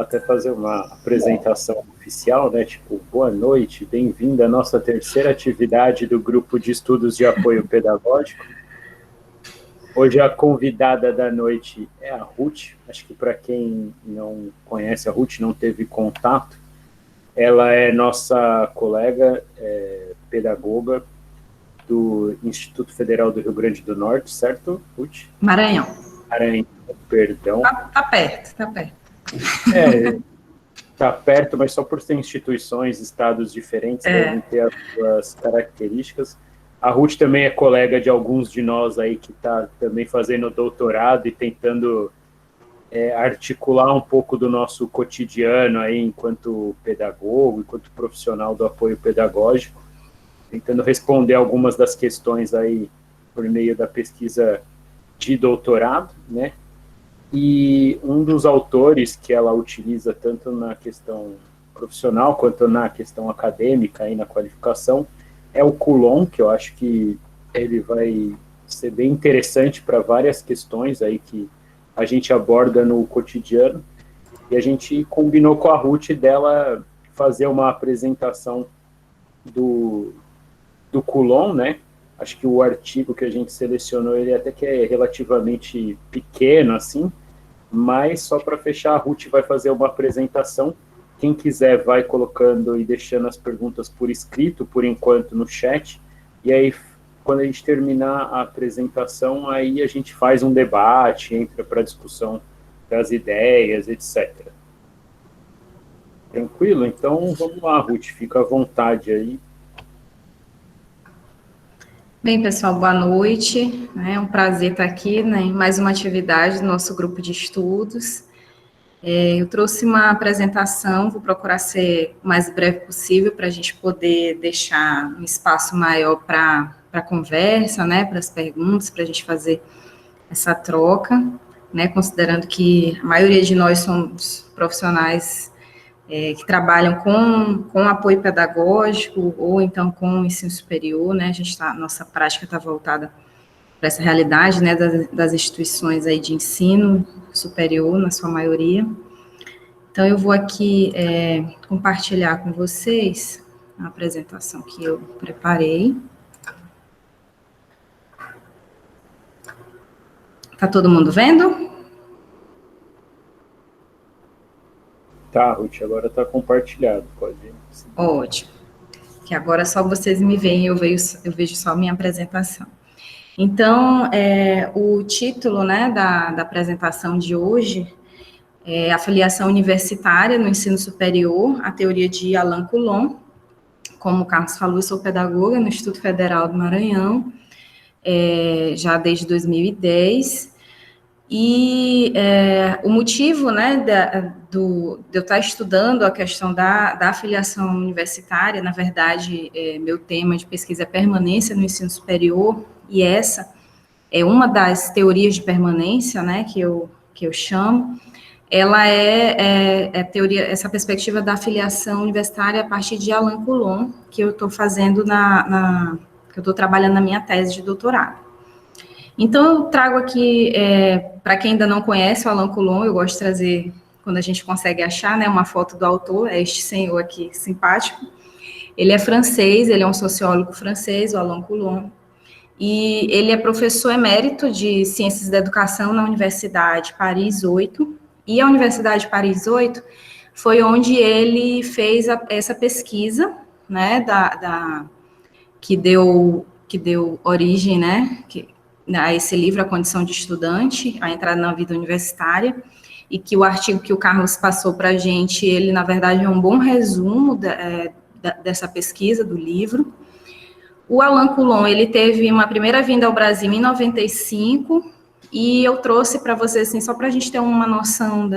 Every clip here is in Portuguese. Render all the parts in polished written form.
até fazer uma apresentação oficial, né? Tipo, boa noite, bem-vindo à nossa terceira atividade do Grupo de Estudos de Apoio Pedagógico. Hoje a convidada da noite é a Ruth. Acho que para quem não conhece a Ruth, não teve contato, ela é nossa colega pedagoga do Instituto Federal do Rio Grande do Norte, certo, Ruth? Maranhão. Maranhão, perdão. Tá perto. Tá perto, mas só por ser instituições, estados diferentes, devem ter as suas características. A Ruth também é colega de alguns de nós aí que está também fazendo doutorado e tentando articular um pouco do nosso cotidiano aí enquanto pedagogo, enquanto profissional do apoio pedagógico, tentando responder algumas das questões aí por meio da pesquisa de doutorado, né? E um dos autores que ela utiliza tanto na questão profissional quanto na questão acadêmica e na qualificação é o Coulon, que eu acho que ele vai ser bem interessante para várias questões aí que a gente aborda no cotidiano. E a gente combinou com a Ruth dela fazer uma apresentação do Coulon, né? Acho que o artigo que a gente selecionou, ele até que é relativamente pequeno, assim, mas só para fechar, a Ruth vai fazer uma apresentação. Quem quiser vai colocando e deixando as perguntas por escrito, por enquanto, no chat, e aí, quando a gente terminar a apresentação, aí a gente faz um debate, entra para a discussão das ideias, etc. Tranquilo? Então, vamos lá, Ruth, fica à vontade aí. Bem, pessoal, boa noite. É um prazer estar aqui, né, em mais uma atividade do nosso grupo de estudos. Eu trouxe uma apresentação, vou procurar ser o mais breve possível para a gente poder deixar um espaço maior para a conversa, né, para as perguntas, para a gente fazer essa troca, né, considerando que a maioria de nós somos profissionais que trabalham com apoio pedagógico ou então com o ensino superior, né, nossa prática está voltada para essa realidade, né, das instituições aí de ensino superior, na sua maioria. Então, eu vou aqui compartilhar com vocês a apresentação que eu preparei. Tá todo mundo vendo? Tá, Ruth, agora está compartilhado, pode ir. Ótimo. Que agora só vocês me veem, eu vejo só a minha apresentação. Então, o título, né, da apresentação de hoje é Afiliação Universitária no Ensino Superior, a teoria de Alain Coulon. Como o Carlos falou, eu sou pedagoga no Instituto Federal do Maranhão, já desde 2010, e o motivo, né, de eu estar estudando a questão da afiliação universitária, na verdade, meu tema de pesquisa é permanência no ensino superior, e essa é uma das teorias de permanência, né, que eu chamo. Ela é teoria, essa perspectiva da afiliação universitária a partir de Alain Coulon, que eu estou fazendo que eu estou trabalhando na minha tese de doutorado. Então, eu trago aqui, para quem ainda não conhece o Alain Coulon, eu gosto de trazer, quando a gente consegue achar, né, uma foto do autor, é este senhor aqui, simpático. Ele é francês, ele é um sociólogo francês, o Alain Coulon, e ele é professor emérito de Ciências da Educação na Universidade Paris 8, e a Universidade Paris 8 foi onde ele fez essa pesquisa, né, que deu origem, né, a esse livro, A Condição de Estudante, a entrada na vida universitária, e que o artigo que o Carlos passou para a gente, ele, na verdade, é um bom resumo dessa pesquisa, do livro. O Alain Coulon, ele teve uma primeira vinda ao Brasil em 95, e eu trouxe para vocês, assim, só para a gente ter uma noção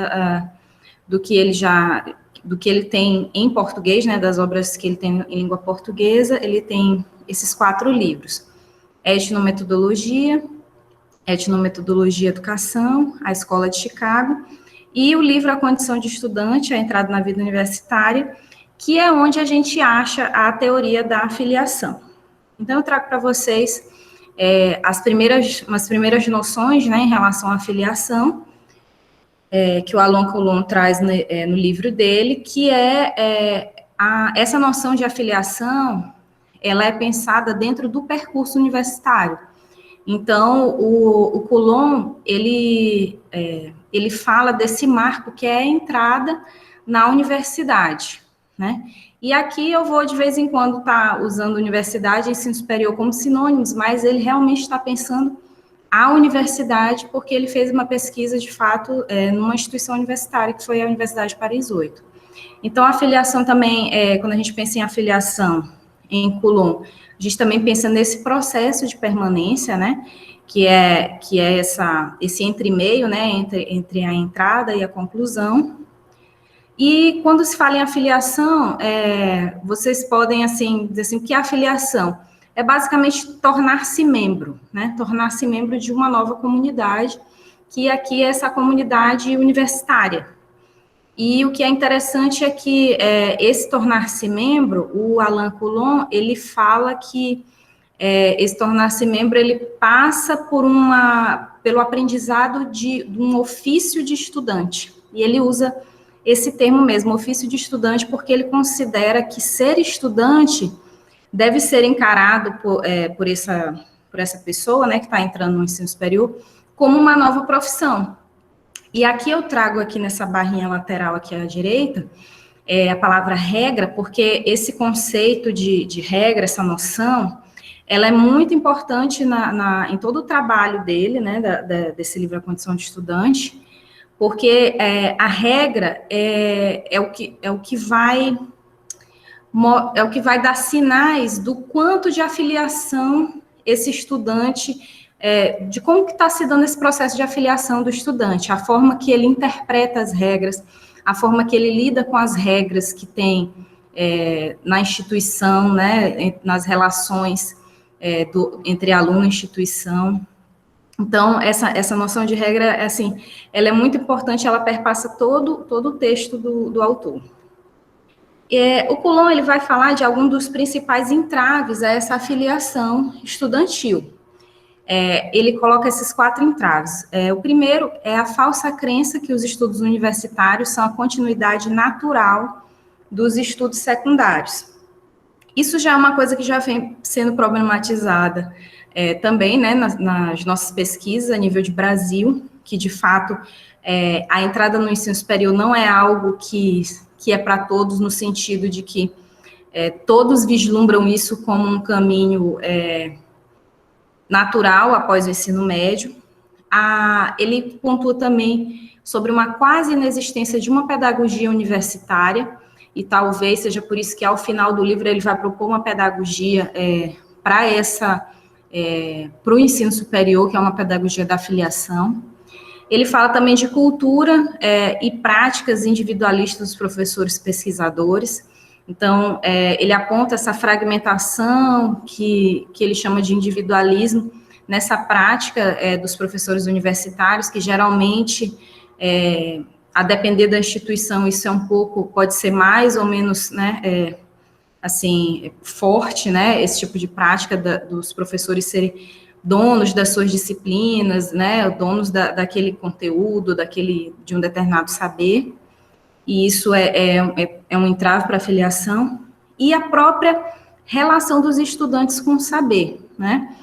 do que ele tem em português, né, das obras que ele tem em língua portuguesa. Ele tem esses 4 livros: Etnometodologia, Educação, A Escola de Chicago, e o livro A Condição de Estudante, a Entrada na Vida Universitária, que é onde a gente acha a teoria da afiliação. Então, eu trago para vocês umas primeiras noções, né, em relação à afiliação, que o Alain Coulon traz no livro dele, que essa noção de afiliação, ela é pensada dentro do percurso universitário. Então, o Coulon, ele fala desse marco que é a entrada na universidade, né? E aqui eu vou, de vez em quando, estar usando universidade e ensino superior como sinônimos, mas ele realmente está pensando a universidade, porque ele fez uma pesquisa, de fato, numa instituição universitária, que foi a Universidade de Paris 8. Então, a afiliação também, quando a gente pensa em afiliação em Coulon, a gente também pensa nesse processo de permanência, né, que é esse entre-meio, né, entre a entrada e a conclusão. E quando se fala em afiliação, vocês podem, assim, dizer assim, o que é afiliação? É basicamente tornar-se membro, né, tornar-se membro de uma nova comunidade, que aqui é essa comunidade universitária. E o que é interessante é que esse tornar-se membro, o Alain Coulon, ele fala que esse tornar-se membro, ele passa pelo aprendizado de um ofício de estudante. E ele usa esse termo mesmo, ofício de estudante, porque ele considera que ser estudante deve ser encarado por essa pessoa, né, que está entrando no ensino superior, como uma nova profissão. E aqui eu trago aqui nessa barrinha lateral aqui à direita, a palavra regra, porque esse conceito de regra, essa noção, ela é muito importante em todo o trabalho dele, né, desse livro A Condição de Estudante, porque a regra é o que vai dar sinais do quanto de afiliação esse estudante, de como que está se dando esse processo de afiliação do estudante, a forma que ele interpreta as regras, a forma que ele lida com as regras que tem na instituição, né, nas relações entre aluno e instituição. Então, essa noção de regra, assim, ela é muito importante, ela perpassa todo o texto do autor. O Coulon, ele vai falar de alguns dos principais entraves a essa afiliação estudantil. Ele coloca esses 4 entraves. O primeiro é a falsa crença que os estudos universitários são a continuidade natural dos estudos secundários. Isso já é uma coisa que já vem sendo problematizada também, né, nas nossas pesquisas a nível de Brasil, que, de fato, a entrada no ensino superior não é algo que é para todos, no sentido de que todos vislumbram isso como um caminho natural após o ensino médio. Ele pontua também sobre uma quase inexistência de uma pedagogia universitária, e talvez seja por isso que, ao final do livro, ele vai propor uma pedagogia para o ensino superior, que é uma pedagogia da afiliação. Ele fala também de cultura e práticas individualistas dos professores pesquisadores. Então, ele aponta essa fragmentação que ele chama de individualismo nessa prática dos professores universitários, que geralmente, a depender da instituição, isso é pode ser mais ou menos, né, assim, forte, né, esse tipo de prática dos professores serem donos das suas disciplinas, né, donos daquele conteúdo, de um determinado saber, e isso é um entrave para a afiliação, e a própria relação dos estudantes com o saber, né,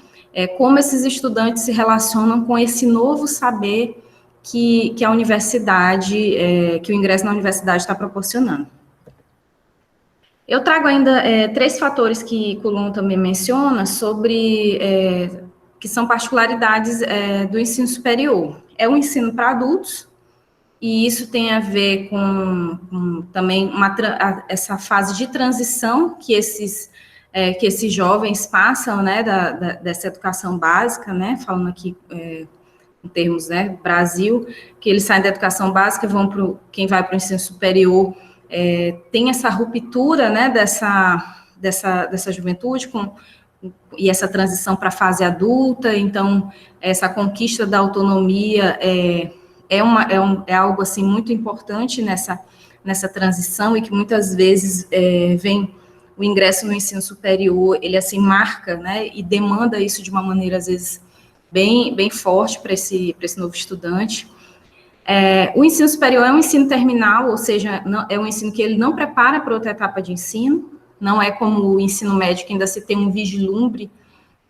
como esses estudantes se relacionam com esse novo saber que a universidade, que o ingresso na universidade está proporcionando. Eu trago ainda 3 fatores que Coulon também menciona sobre que são particularidades do ensino superior. É o ensino para adultos, e isso tem a ver com também essa fase de transição que esses jovens passam, né, dessa educação básica, né, falando aqui em termos, né, Brasil, que eles saem da educação básica e quem vai para o ensino superior, tem essa ruptura, né, dessa juventude e essa transição para a fase adulta. Então, essa conquista da autonomia é algo, assim, muito importante nessa transição, e que muitas vezes vem o ingresso no ensino superior, ele, assim, marca, né, e demanda isso de uma maneira, às vezes, bem forte para esse novo estudante. O ensino superior é um ensino terminal, ou seja, é um ensino que ele não prepara para outra etapa de ensino, não é como o ensino médio, que ainda se tem um vislumbre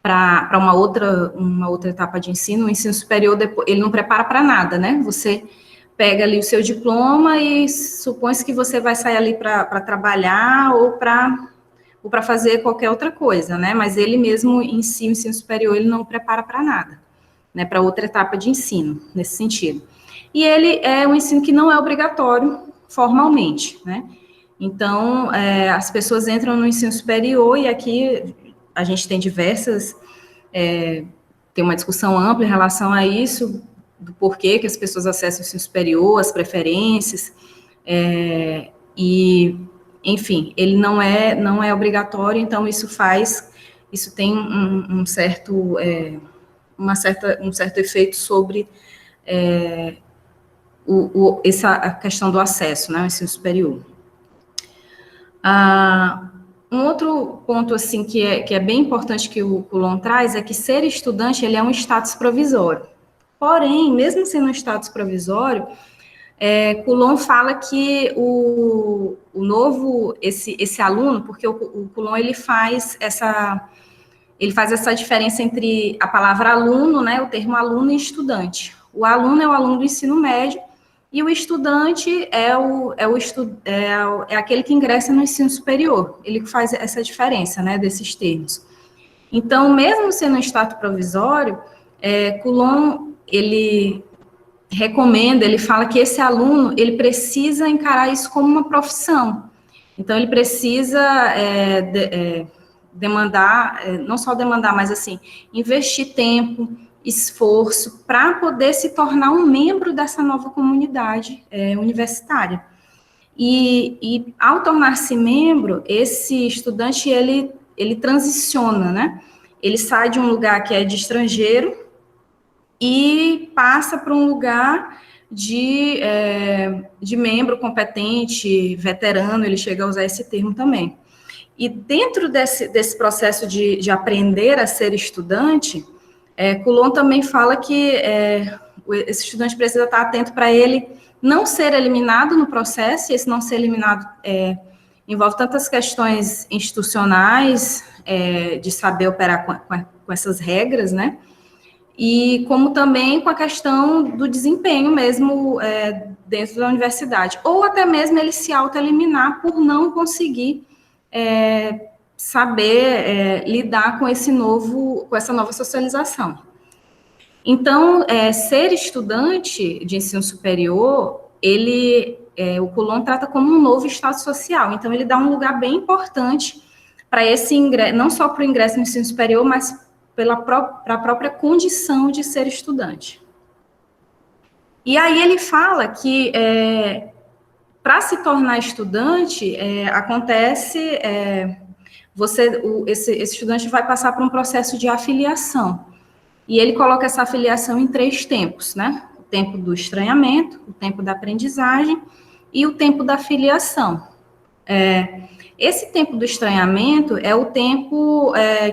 para uma outra etapa de ensino. O ensino superior, ele não prepara para nada, né? Você pega ali o seu diploma e supõe-se que você vai sair ali para trabalhar ou para fazer qualquer outra coisa, né? Mas ele mesmo, em si, o ensino superior, ele não prepara para nada, né? Para outra etapa de ensino, nesse sentido. E ele é um ensino que não é obrigatório formalmente, né? Então, as pessoas entram no ensino superior e aqui a gente tem tem uma discussão ampla em relação a isso, do porquê que as pessoas acessam o ensino superior, as preferências, enfim, ele não é obrigatório, então isso tem um certo efeito sobre essa questão do acesso, né, ao ensino superior. Um outro ponto, assim, que é bem importante que o Coulon traz, é que ser estudante, ele é um status provisório. Porém, mesmo sendo um status provisório, Coulon fala que esse aluno, porque o Coulon, ele faz essa diferença entre a palavra aluno, né, o termo aluno e estudante. O aluno é o aluno do ensino médio, e o estudante é aquele que ingressa no ensino superior. Ele faz essa diferença, né, desses termos. Então, mesmo sendo um status provisório, Coulon, ele recomenda, ele fala que esse aluno, ele precisa encarar isso como uma profissão. Então, ele precisa demandar, não só demandar, mas, assim, investir tempo, esforço para poder se tornar um membro dessa nova comunidade universitária. E ao tornar-se membro, esse estudante, ele transiciona, né? Ele sai de um lugar que é de estrangeiro e passa para um lugar de membro competente, veterano, ele chega a usar esse termo também. E dentro desse processo de aprender a ser estudante, Coulon também fala que esse estudante precisa estar atento para ele não ser eliminado no processo, e esse não ser eliminado envolve tantas questões institucionais, de saber operar com essas regras, né? E como também com a questão do desempenho mesmo dentro da universidade, ou até mesmo ele se autoeliminar por não conseguir saber lidar com essa nova socialização. Então, ser estudante de ensino superior, o Coulon trata como um novo estado social. Então, ele dá um lugar bem importante para esse ingresso, não só para o ingresso no ensino superior, mas para a própria condição de ser estudante. E aí ele fala que para se tornar estudante, acontece, esse estudante vai passar por um processo de afiliação. E ele coloca essa afiliação em 3 tempos, né? O tempo do estranhamento, o tempo da aprendizagem e o tempo da afiliação. Esse tempo do estranhamento é o tempo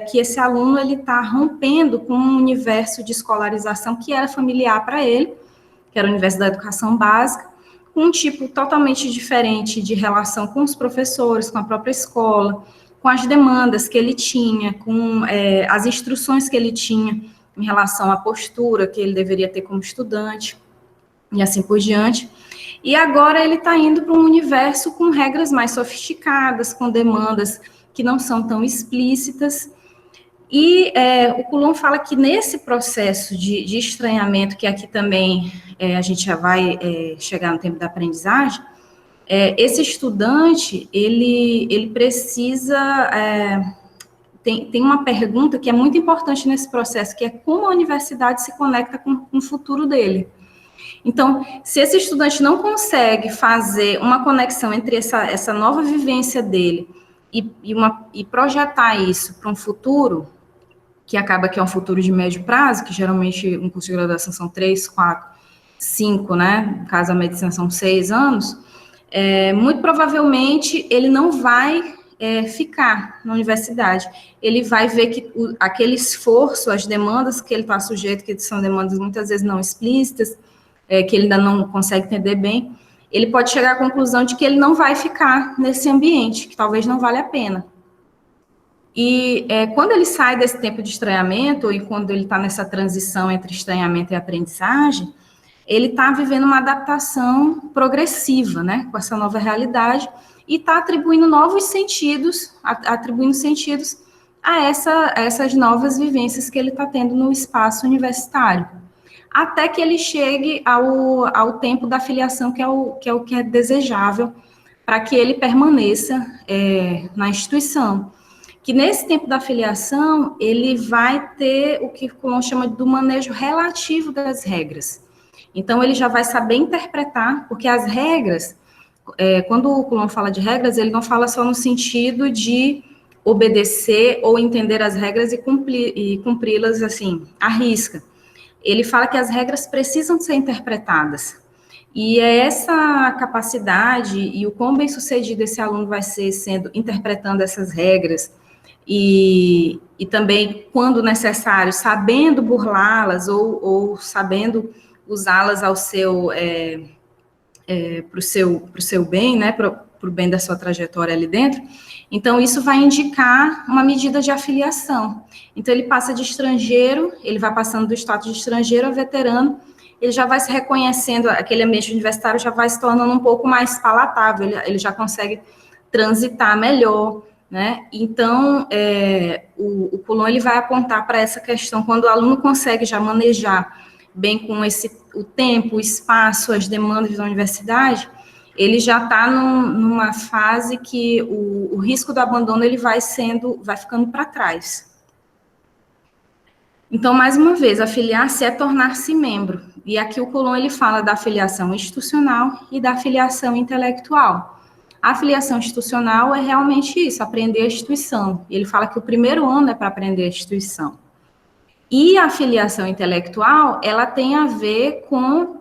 que esse aluno está rompendo com um universo de escolarização que era familiar para ele, que era o universo da educação básica, com um tipo totalmente diferente de relação com os professores, com a própria escola, com as demandas que ele tinha, com as instruções que ele tinha em relação à postura que ele deveria ter como estudante, e assim por diante. E agora ele está indo para um universo com regras mais sofisticadas, com demandas que não são tão explícitas. E o Coulon fala que nesse processo de estranhamento, que aqui também a gente já vai chegar no tempo da aprendizagem, esse estudante, ele precisa... Tem uma pergunta que é muito importante nesse processo, que é como a universidade se conecta com o futuro dele. Então, se esse estudante não consegue fazer uma conexão entre essa nova vivência dele e projetar isso para um futuro, que acaba que é um futuro de médio prazo, que geralmente um curso de graduação são 3, 4, 5, né? No caso, a medicina são 6 anos, muito provavelmente ele não vai ficar na universidade. Ele vai ver que aquele esforço, as demandas que ele está sujeito, que são demandas muitas vezes não explícitas, que ele ainda não consegue entender bem, ele pode chegar à conclusão de que ele não vai ficar nesse ambiente, que talvez não vale a pena. E quando ele sai desse tempo de estranhamento, e quando ele está nessa transição entre estranhamento e aprendizagem, ele está vivendo uma adaptação progressiva, né, com essa nova realidade, e está atribuindo novos sentidos, a essas novas vivências que ele está tendo no espaço universitário, até que ele chegue ao tempo da filiação, que é o que é desejável para que ele permaneça na instituição. Que nesse tempo da filiação, ele vai ter o que Coulon chama do manejo relativo das regras. Então, ele já vai saber interpretar, porque as regras, quando o Coulon fala de regras, ele não fala só no sentido de obedecer ou entender as regras e cumpri-las, assim, à risca. Ele fala que as regras precisam ser interpretadas. E é essa capacidade e o quão bem-sucedido esse aluno vai ser interpretando essas regras, e também, quando necessário, sabendo burlá-las ou sabendo usá-las ao para o seu bem, né, para o bem da sua trajetória ali dentro. Então, isso vai indicar uma medida de afiliação. Então, ele passa de estrangeiro, ele vai passando do status de estrangeiro a veterano, ele já vai se reconhecendo, aquele ambiente universitário já vai se tornando um pouco mais palatável, ele já consegue transitar melhor, né? Então, o Coulon ele vai apontar para essa questão, quando o aluno consegue já manejar bem com o tempo, o espaço, as demandas da universidade, ele já está numa fase que o risco do abandono ele vai ficando para trás. Então, mais uma vez, afiliar-se é tornar-se membro. E aqui o Coulon ele fala da afiliação institucional e da afiliação intelectual. A afiliação institucional é realmente isso, aprender a instituição. Ele fala que o primeiro ano é para aprender a instituição. E a afiliação intelectual, ela tem a ver com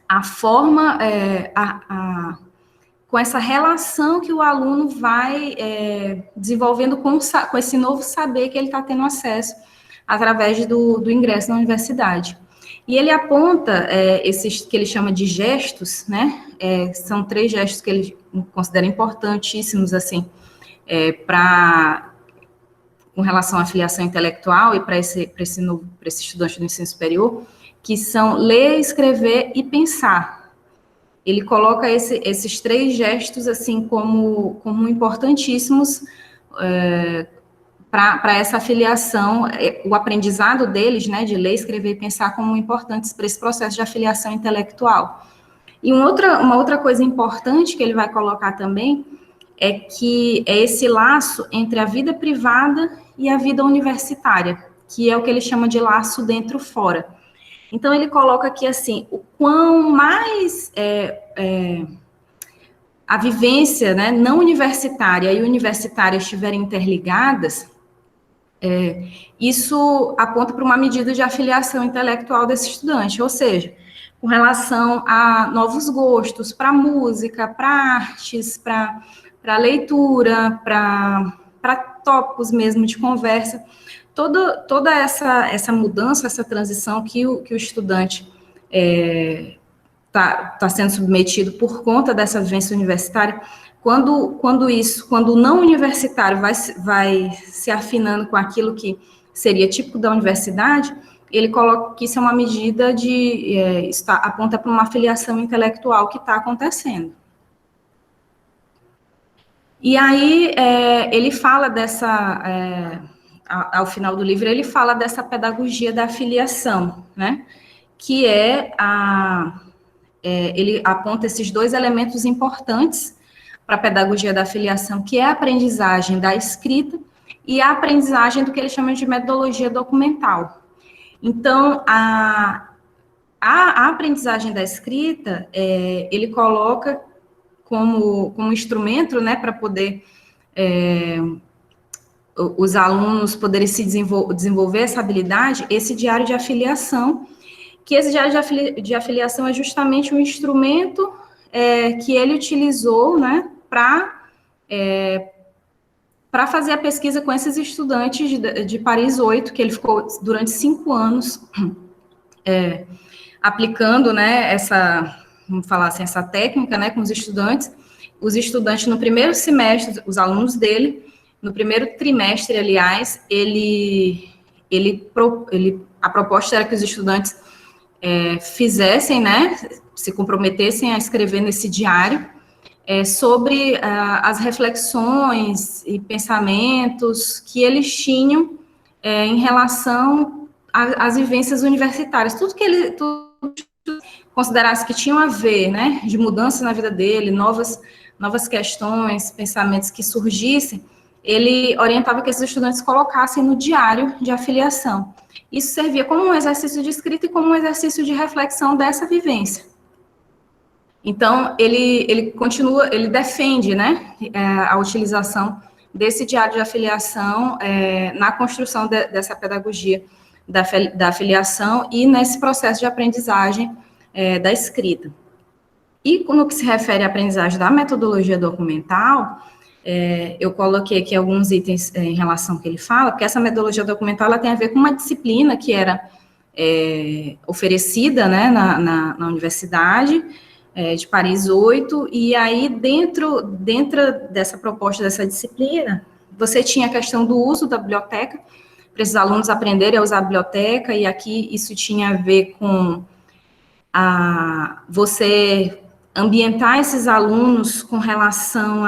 a forma, com essa relação que o aluno vai desenvolvendo com esse novo saber que ele está tendo acesso através do ingresso na universidade. E ele aponta esses que ele chama de gestos, né? São 3 gestos que ele considera importantíssimos, assim, com relação à filiação intelectual e para esse estudante do ensino superior, que são ler, escrever e pensar. Ele coloca esses 3 gestos, assim, como importantíssimos para essa afiliação, o aprendizado deles, né, de ler, escrever e pensar como importantes para esse processo de afiliação intelectual. E uma outra coisa importante que ele vai colocar também é que é esse laço entre a vida privada e a vida universitária, que é o que ele chama de laço dentro-fora. Então, ele coloca aqui, assim, o quão mais a vivência, né, não universitária e universitária estiverem interligadas, isso aponta para uma medida de afiliação intelectual desse estudante, ou seja, com relação a novos gostos, para música, para artes, para leitura, para tópicos mesmo de conversa, toda essa mudança, essa transição que o estudante tá sendo submetido por conta dessa vivência universitária, quando o não universitário vai se afinando com aquilo que seria típico da universidade, ele coloca que isso é uma medida aponta para uma afiliação intelectual que está acontecendo. E aí, ele fala ao final do livro, ele fala dessa pedagogia da afiliação, né? Que ele aponta esses 2 elementos importantes para a pedagogia da afiliação, que é a aprendizagem da escrita e a aprendizagem do que ele chama de metodologia documental. Então, a aprendizagem da escrita, ele coloca como instrumento, né, para poder os alunos poderem desenvolver essa habilidade, esse diário de afiliação, que esse diário de afiliação é justamente um instrumento que ele utilizou, né, para fazer a pesquisa com esses estudantes de Paris 8, que ele ficou durante 5 anos aplicando, né, vamos falar assim, essa técnica, né, com os estudantes no primeiro semestre, os alunos dele, no primeiro trimestre, aliás, a proposta era que os estudantes fizessem, né, se comprometessem a escrever nesse diário sobre as reflexões e pensamentos que eles tinham em relação às vivências universitárias, tudo que considerasse que tinham a ver, né, de mudanças na vida dele, novas questões, pensamentos que surgissem, ele orientava que esses estudantes colocassem no diário de afiliação. Isso servia como um exercício de escrita e como um exercício de reflexão dessa vivência. Então, ele defende, né, a utilização desse diário de afiliação na construção dessa pedagogia da afiliação e nesse processo de aprendizagem da escrita. E no que se refere à aprendizagem da metodologia documental, eu coloquei aqui alguns itens em relação ao que ele fala, porque essa metodologia documental ela tem a ver com uma disciplina que era oferecida, né, na universidade de Paris 8, e aí dentro dessa proposta, dessa disciplina, você tinha a questão do uso da biblioteca, para esses alunos aprenderem a usar a biblioteca, e aqui isso tinha a ver com você ambientar esses alunos com relação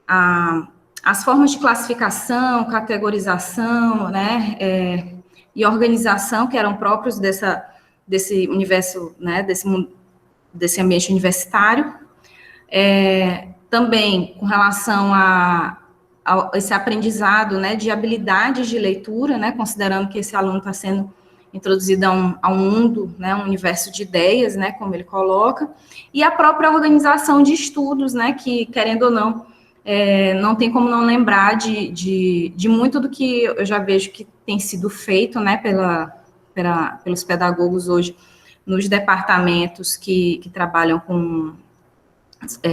às formas de classificação, categorização, né, e organização que eram próprios desse universo, né, desse ambiente universitário. Também com relação a esse aprendizado, né, de habilidades de leitura, né, considerando que esse aluno está sendo introduzido a um mundo, né, um universo de ideias, né, como ele coloca, e a própria organização de estudos, né, que, querendo ou não, não tem como não lembrar de muito do que eu já vejo que tem sido feito, né, pelos pedagogos hoje nos departamentos que trabalham com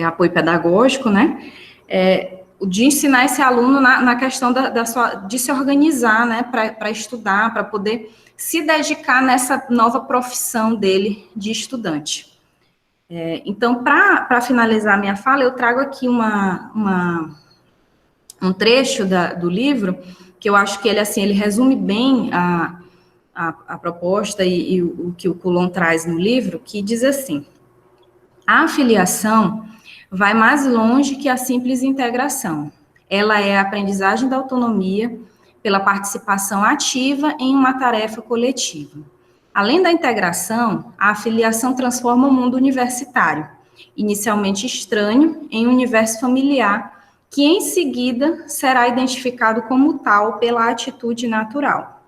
apoio pedagógico, né, de ensinar esse aluno na questão de se organizar, né, para estudar, para poder se dedicar nessa nova profissão dele de estudante. Então, para finalizar minha fala, eu trago aqui um trecho do livro, que eu acho que ele resume bem a proposta e o que o Coulon traz no livro, que diz assim: a afiliação vai mais longe que a simples integração. Ela é a aprendizagem da autonomia pela participação ativa em uma tarefa coletiva. Além da integração, a afiliação transforma o mundo universitário, inicialmente estranho, em um universo familiar, que em seguida será identificado como tal pela atitude natural.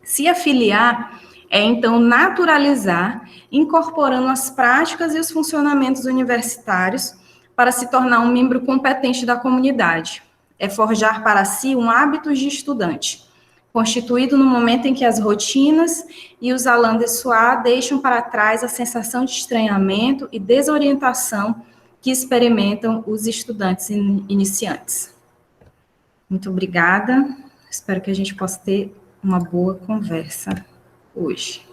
Se afiliar é, então, naturalizar, incorporando as práticas e os funcionamentos universitários para se tornar um membro competente da comunidade. É forjar para si um hábito de estudante, constituído no momento em que as rotinas e os alançoar deixam para trás a sensação de estranhamento e desorientação que experimentam os estudantes iniciantes. Muito obrigada. Espero que a gente possa ter uma boa conversa hoje.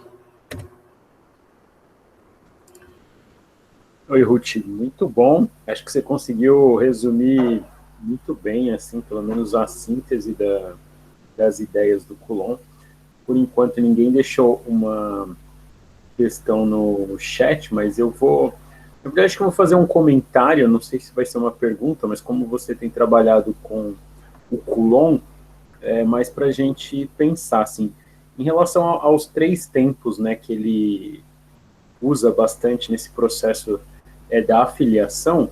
Oi, Ruth, muito bom. Acho que você conseguiu resumir muito bem, assim, pelo menos a síntese das ideias do Coulon. Por enquanto, ninguém deixou uma questão no chat, mas eu vou... Na verdade, acho que eu vou fazer um comentário, não sei se vai ser uma pergunta, mas como você tem trabalhado com o Coulon, mais para a gente pensar, assim, em relação aos 3 tempos, né, que ele usa bastante nesse processo da afiliação,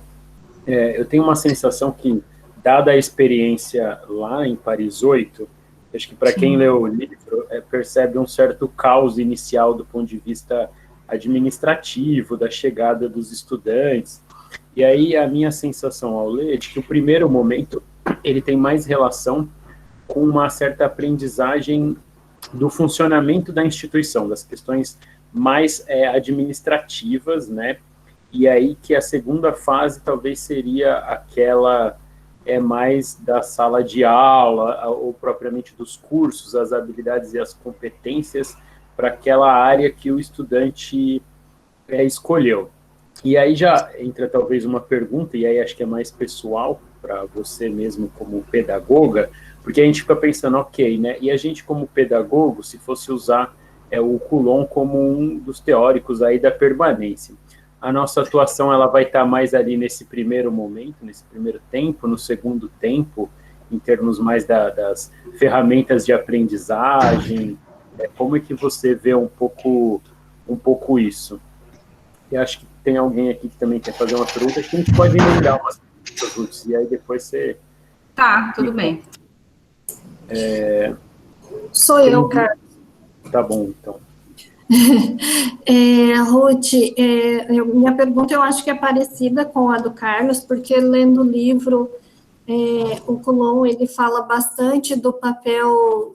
eu tenho uma sensação que, dada a experiência lá em Paris 8, acho que para quem leu o livro, percebe um certo caos inicial do ponto de vista administrativo, da chegada dos estudantes, e aí a minha sensação ao ler é de que o primeiro momento ele tem mais relação com uma certa aprendizagem do funcionamento da instituição, das questões mais administrativas, né? E aí que a segunda fase talvez seria aquela mais da sala de aula, ou propriamente dos cursos, as habilidades e as competências para aquela área que o estudante escolheu. E aí já entra talvez uma pergunta, e aí acho que é mais pessoal para você mesmo como pedagoga, porque a gente fica pensando, ok, né? E a gente como pedagogo, se fosse usar o Coulomb como um dos teóricos aí da permanência, a nossa atuação ela vai estar mais ali nesse primeiro momento, nesse primeiro tempo, no segundo tempo, em termos mais das ferramentas de aprendizagem, como é que você vê um pouco isso? E acho que tem alguém aqui que também quer fazer uma pergunta, que a gente pode emendar umas perguntas, e aí depois você... Tá, tudo bem. Sou eu, Carlos. Tá bom, então. Ruth, minha pergunta eu acho que é parecida com a do Carlos, porque lendo o livro, o Coulomb, ele fala bastante do papel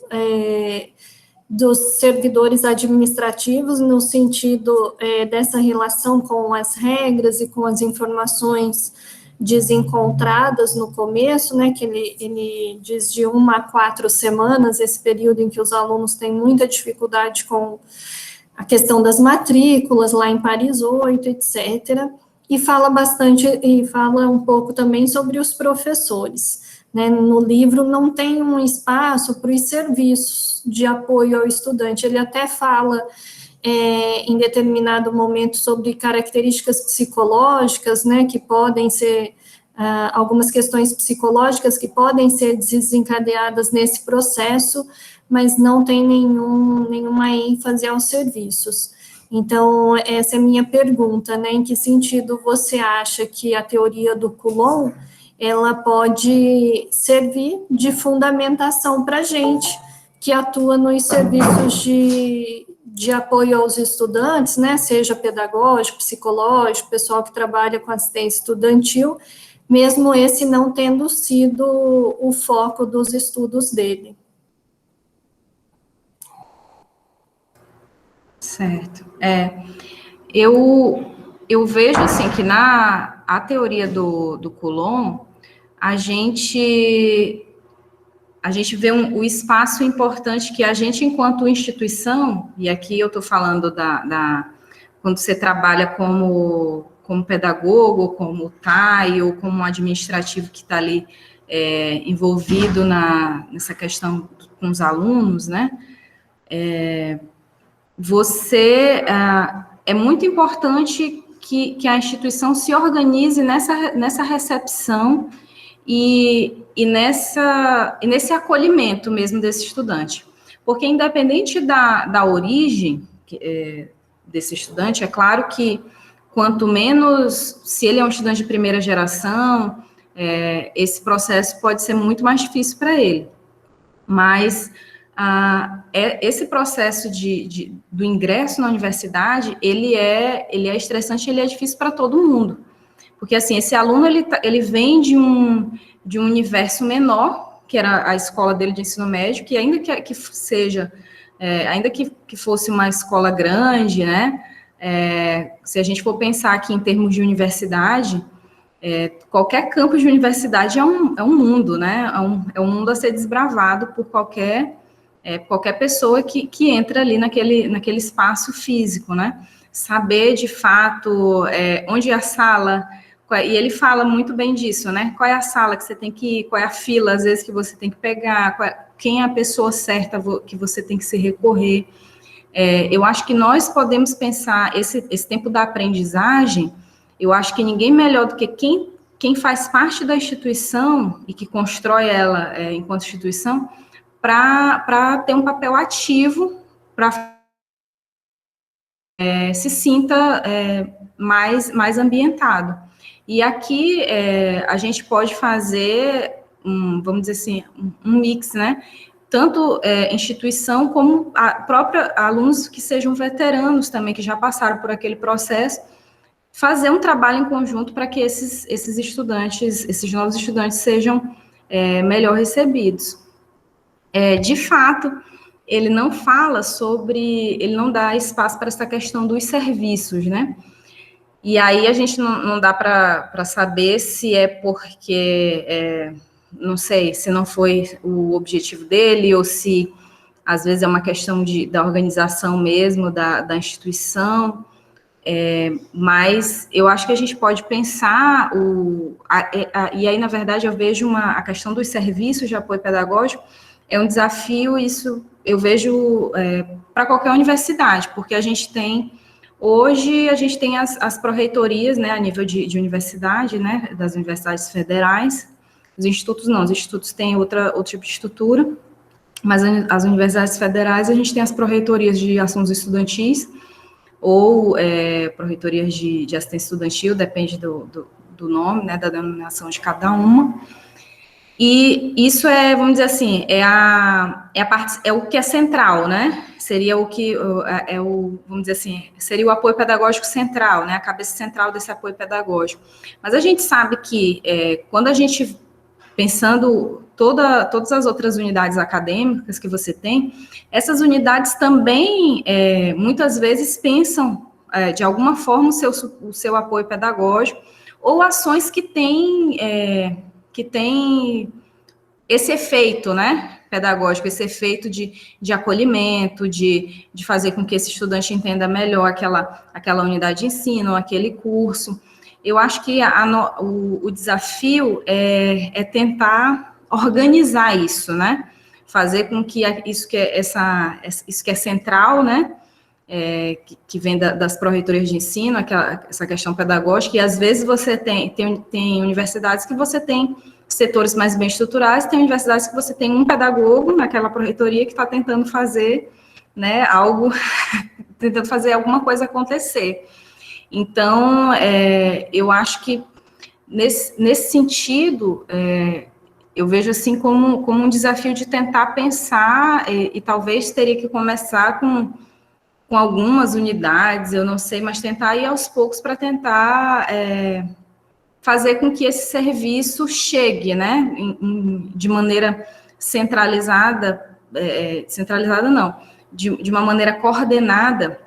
dos servidores administrativos, no sentido dessa relação com as regras e com as informações desencontradas no começo, né, que ele diz de 1 a 4 semanas, esse período em que os alunos têm muita dificuldade com a questão das matrículas, lá em Paris 8, etc., e fala um pouco também sobre os professores, né? No livro não tem um espaço para os serviços de apoio ao estudante, ele até fala em determinado momento sobre características psicológicas, né, que podem ser, algumas questões psicológicas que podem ser desencadeadas nesse processo, mas não tem nenhuma ênfase aos serviços. Então, essa é a minha pergunta, né, em que sentido você acha que a teoria do Coulomb, ela pode servir de fundamentação para a gente, que atua nos serviços de apoio aos estudantes, né, seja pedagógico, psicológico, pessoal que trabalha com assistência estudantil, mesmo esse não tendo sido o foco dos estudos dele. Certo. Eu vejo, assim, que a teoria do Coulomb, a gente vê o espaço importante que a gente, enquanto instituição, e aqui eu estou falando quando você trabalha como pedagogo, como TAI, ou como administrativo que está ali envolvido nessa questão com os alunos, né? É muito importante que a instituição se organize nessa recepção e nesse acolhimento mesmo desse estudante. Porque, independente da origem desse estudante, é claro que quanto menos, se ele é um estudante de primeira geração, esse processo pode ser muito mais difícil para ele. Mas esse processo do ingresso na universidade, ele é estressante, ele é difícil para todo mundo. Porque, assim, esse aluno, ele vem de um universo menor, que era a escola dele de ensino médio, que ainda que seja, ainda que fosse uma escola grande, né, se a gente for pensar aqui em termos de universidade, qualquer campus de universidade é um mundo, né, é um mundo a ser desbravado por qualquer pessoa que entra ali naquele espaço físico, né, saber de fato onde é a sala. E ele fala muito bem disso, né? Qual é a sala que você tem que ir, qual é a fila, às vezes, que você tem que pegar, quem é a pessoa certa que você tem que se recorrer. Eu acho que nós podemos pensar esse tempo da aprendizagem, eu acho que ninguém melhor do que quem faz parte da instituição e que constrói ela enquanto instituição, para ter um papel ativo, para se sinta mais ambientado. E aqui a gente pode fazer, vamos dizer assim, um mix, né? Tanto instituição como alunos que sejam veteranos também, que já passaram por aquele processo, fazer um trabalho em conjunto para que esses estudantes, esses novos estudantes sejam melhor recebidos. De fato, ele não dá espaço para essa questão dos serviços, né? E aí a gente não dá para saber se é porque, não sei, se não foi o objetivo dele, ou se às vezes é uma questão da organização mesmo, da instituição, mas eu acho que a gente pode pensar, e aí, na verdade, eu vejo a questão dos serviços de apoio pedagógico, é um desafio, isso eu vejo para qualquer universidade, porque hoje a gente tem as pró-reitorias, né, a nível de universidade, né, das universidades federais, os institutos não, os institutos têm outro tipo de estrutura, mas as universidades federais, a gente tem as pró-reitorias de assuntos estudantis, ou pró-reitorias de assistência estudantil, depende do nome, né, da denominação de cada uma. E isso vamos dizer assim, o que é central, né? Seria vamos dizer assim, seria o apoio pedagógico central, né? A cabeça central desse apoio pedagógico. Mas a gente sabe que quando a gente, pensando todas as outras unidades acadêmicas que você tem, essas unidades também, muitas vezes, pensam, de alguma forma, o seu apoio pedagógico, ou ações que têm esse efeito, né, pedagógico, esse efeito de acolhimento, de fazer com que esse estudante entenda melhor aquela unidade de ensino, aquele curso. Eu acho que o desafio é tentar organizar isso, né, fazer com que isso que é central, né, que vem das pró-reitorias de ensino, essa questão pedagógica, e às vezes você tem universidades que você tem setores mais bem estruturados, tem universidades que você tem um pedagogo naquela pró-reitoria que está tentando fazer, né, tentando fazer alguma coisa acontecer. Então, eu acho que, nesse sentido, eu vejo assim como um desafio de tentar pensar, e talvez teria que começar com algumas unidades, eu não sei, mas tentar ir aos poucos para tentar fazer com que esse serviço chegue, né, de maneira centralizada, centralizada não, de uma maneira coordenada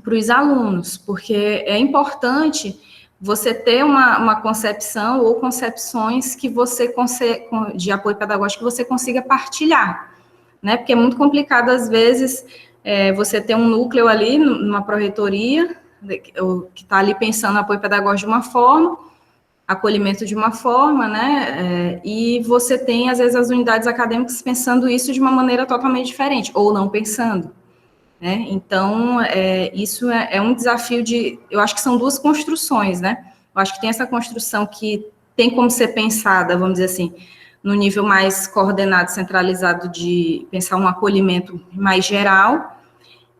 para os alunos, porque é importante você ter uma concepção ou concepções que você de apoio pedagógico que você consiga partilhar, né, porque é muito complicado, às vezes, você ter um núcleo ali, numa pró-reitoria, que está ali pensando apoio pedagógico de uma forma, acolhimento de uma forma, né, e você tem, às vezes, as unidades acadêmicas pensando isso de uma maneira totalmente diferente, ou não pensando, né, então, isso é um desafio eu acho que são duas construções, né, eu acho que tem essa construção que tem como ser pensada, vamos dizer assim, no nível mais coordenado, centralizado, de pensar um acolhimento mais geral,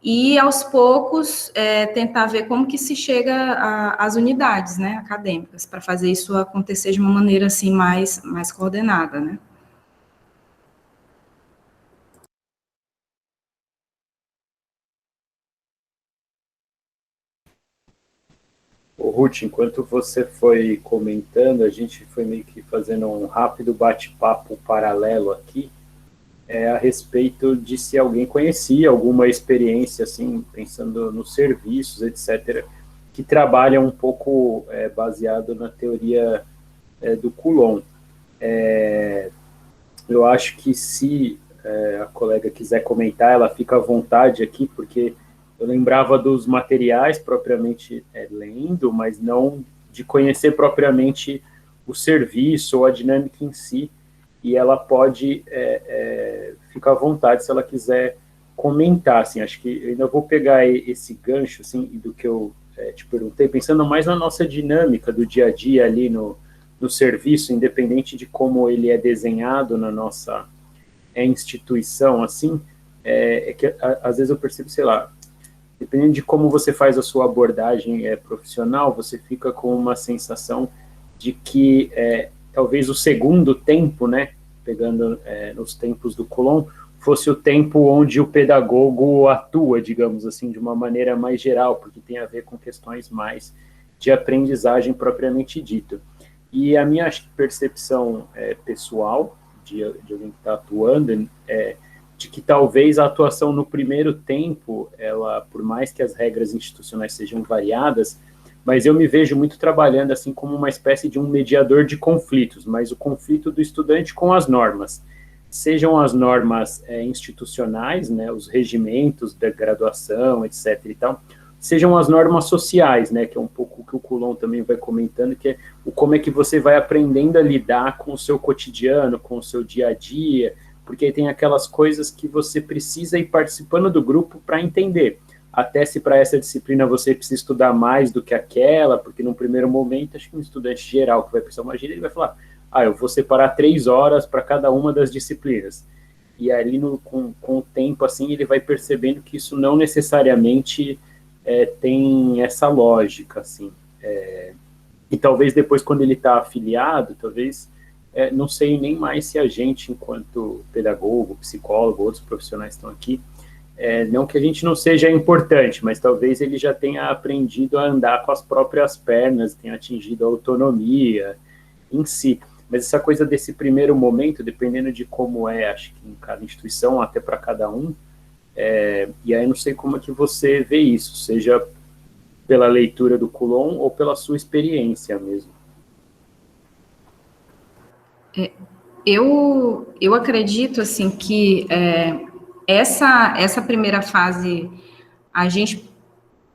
e, aos poucos, tentar ver como que se chega às unidades, né, acadêmicas, para fazer isso acontecer de uma maneira, assim, mais coordenada, né. Ruth, enquanto você foi comentando, a gente foi meio que fazendo um rápido bate-papo paralelo aqui, a respeito de se alguém conhecia alguma experiência, assim, pensando nos serviços, etc., que trabalham um pouco baseado na teoria do Coulomb. Eu acho que se a colega quiser comentar, ela fica à vontade aqui, porque eu lembrava dos materiais propriamente lendo, mas não de conhecer propriamente o serviço ou a dinâmica em si, e ela pode ficar à vontade se ela quiser comentar, assim, acho que eu ainda vou pegar esse gancho, assim, do que eu te perguntei, pensando mais na nossa dinâmica do dia a dia ali no serviço, independente de como ele é desenhado na nossa instituição, assim, que às vezes eu percebo, sei lá, dependendo de como você faz a sua abordagem profissional, você fica com uma sensação de que talvez o segundo tempo, né, pegando nos tempos do Coulomb, fosse o tempo onde o pedagogo atua, digamos assim, de uma maneira mais geral, porque tem a ver com questões mais de aprendizagem propriamente dita. E a minha percepção pessoal, de alguém que está atuando, de que talvez a atuação no primeiro tempo, ela, por mais que as regras institucionais sejam variadas, mas eu me vejo muito trabalhando assim como uma espécie de um mediador de conflitos, mas o conflito do estudante com as normas. sejam as normas institucionais, né, os regimentos da graduação, etc. e tal, sejam as normas sociais, né, que é um pouco o que o Coulon também vai comentando, que é como é que você vai aprendendo a lidar com o seu cotidiano, com o seu dia a dia, porque tem aquelas coisas que você precisa ir participando do grupo para entender. Até se para essa disciplina você precisa estudar mais do que aquela, porque num primeiro momento, acho que um estudante geral que vai pensar uma gíria, ele vai falar, eu vou separar 3 horas para cada uma das disciplinas. E ali, com o tempo, assim, ele vai percebendo que isso não necessariamente tem essa lógica, assim. E talvez depois, quando ele está afiliado, talvez, não sei nem mais se a gente, enquanto pedagogo, psicólogo, outros profissionais estão aqui, não que a gente não seja importante, mas talvez ele já tenha aprendido a andar com as próprias pernas, tenha atingido a autonomia em si. Mas essa coisa desse primeiro momento, dependendo de como acho que em cada instituição, até para cada um, e aí não sei como é que você vê isso, seja pela leitura do Coulon ou pela sua experiência mesmo. Eu acredito, assim, que essa primeira fase, a gente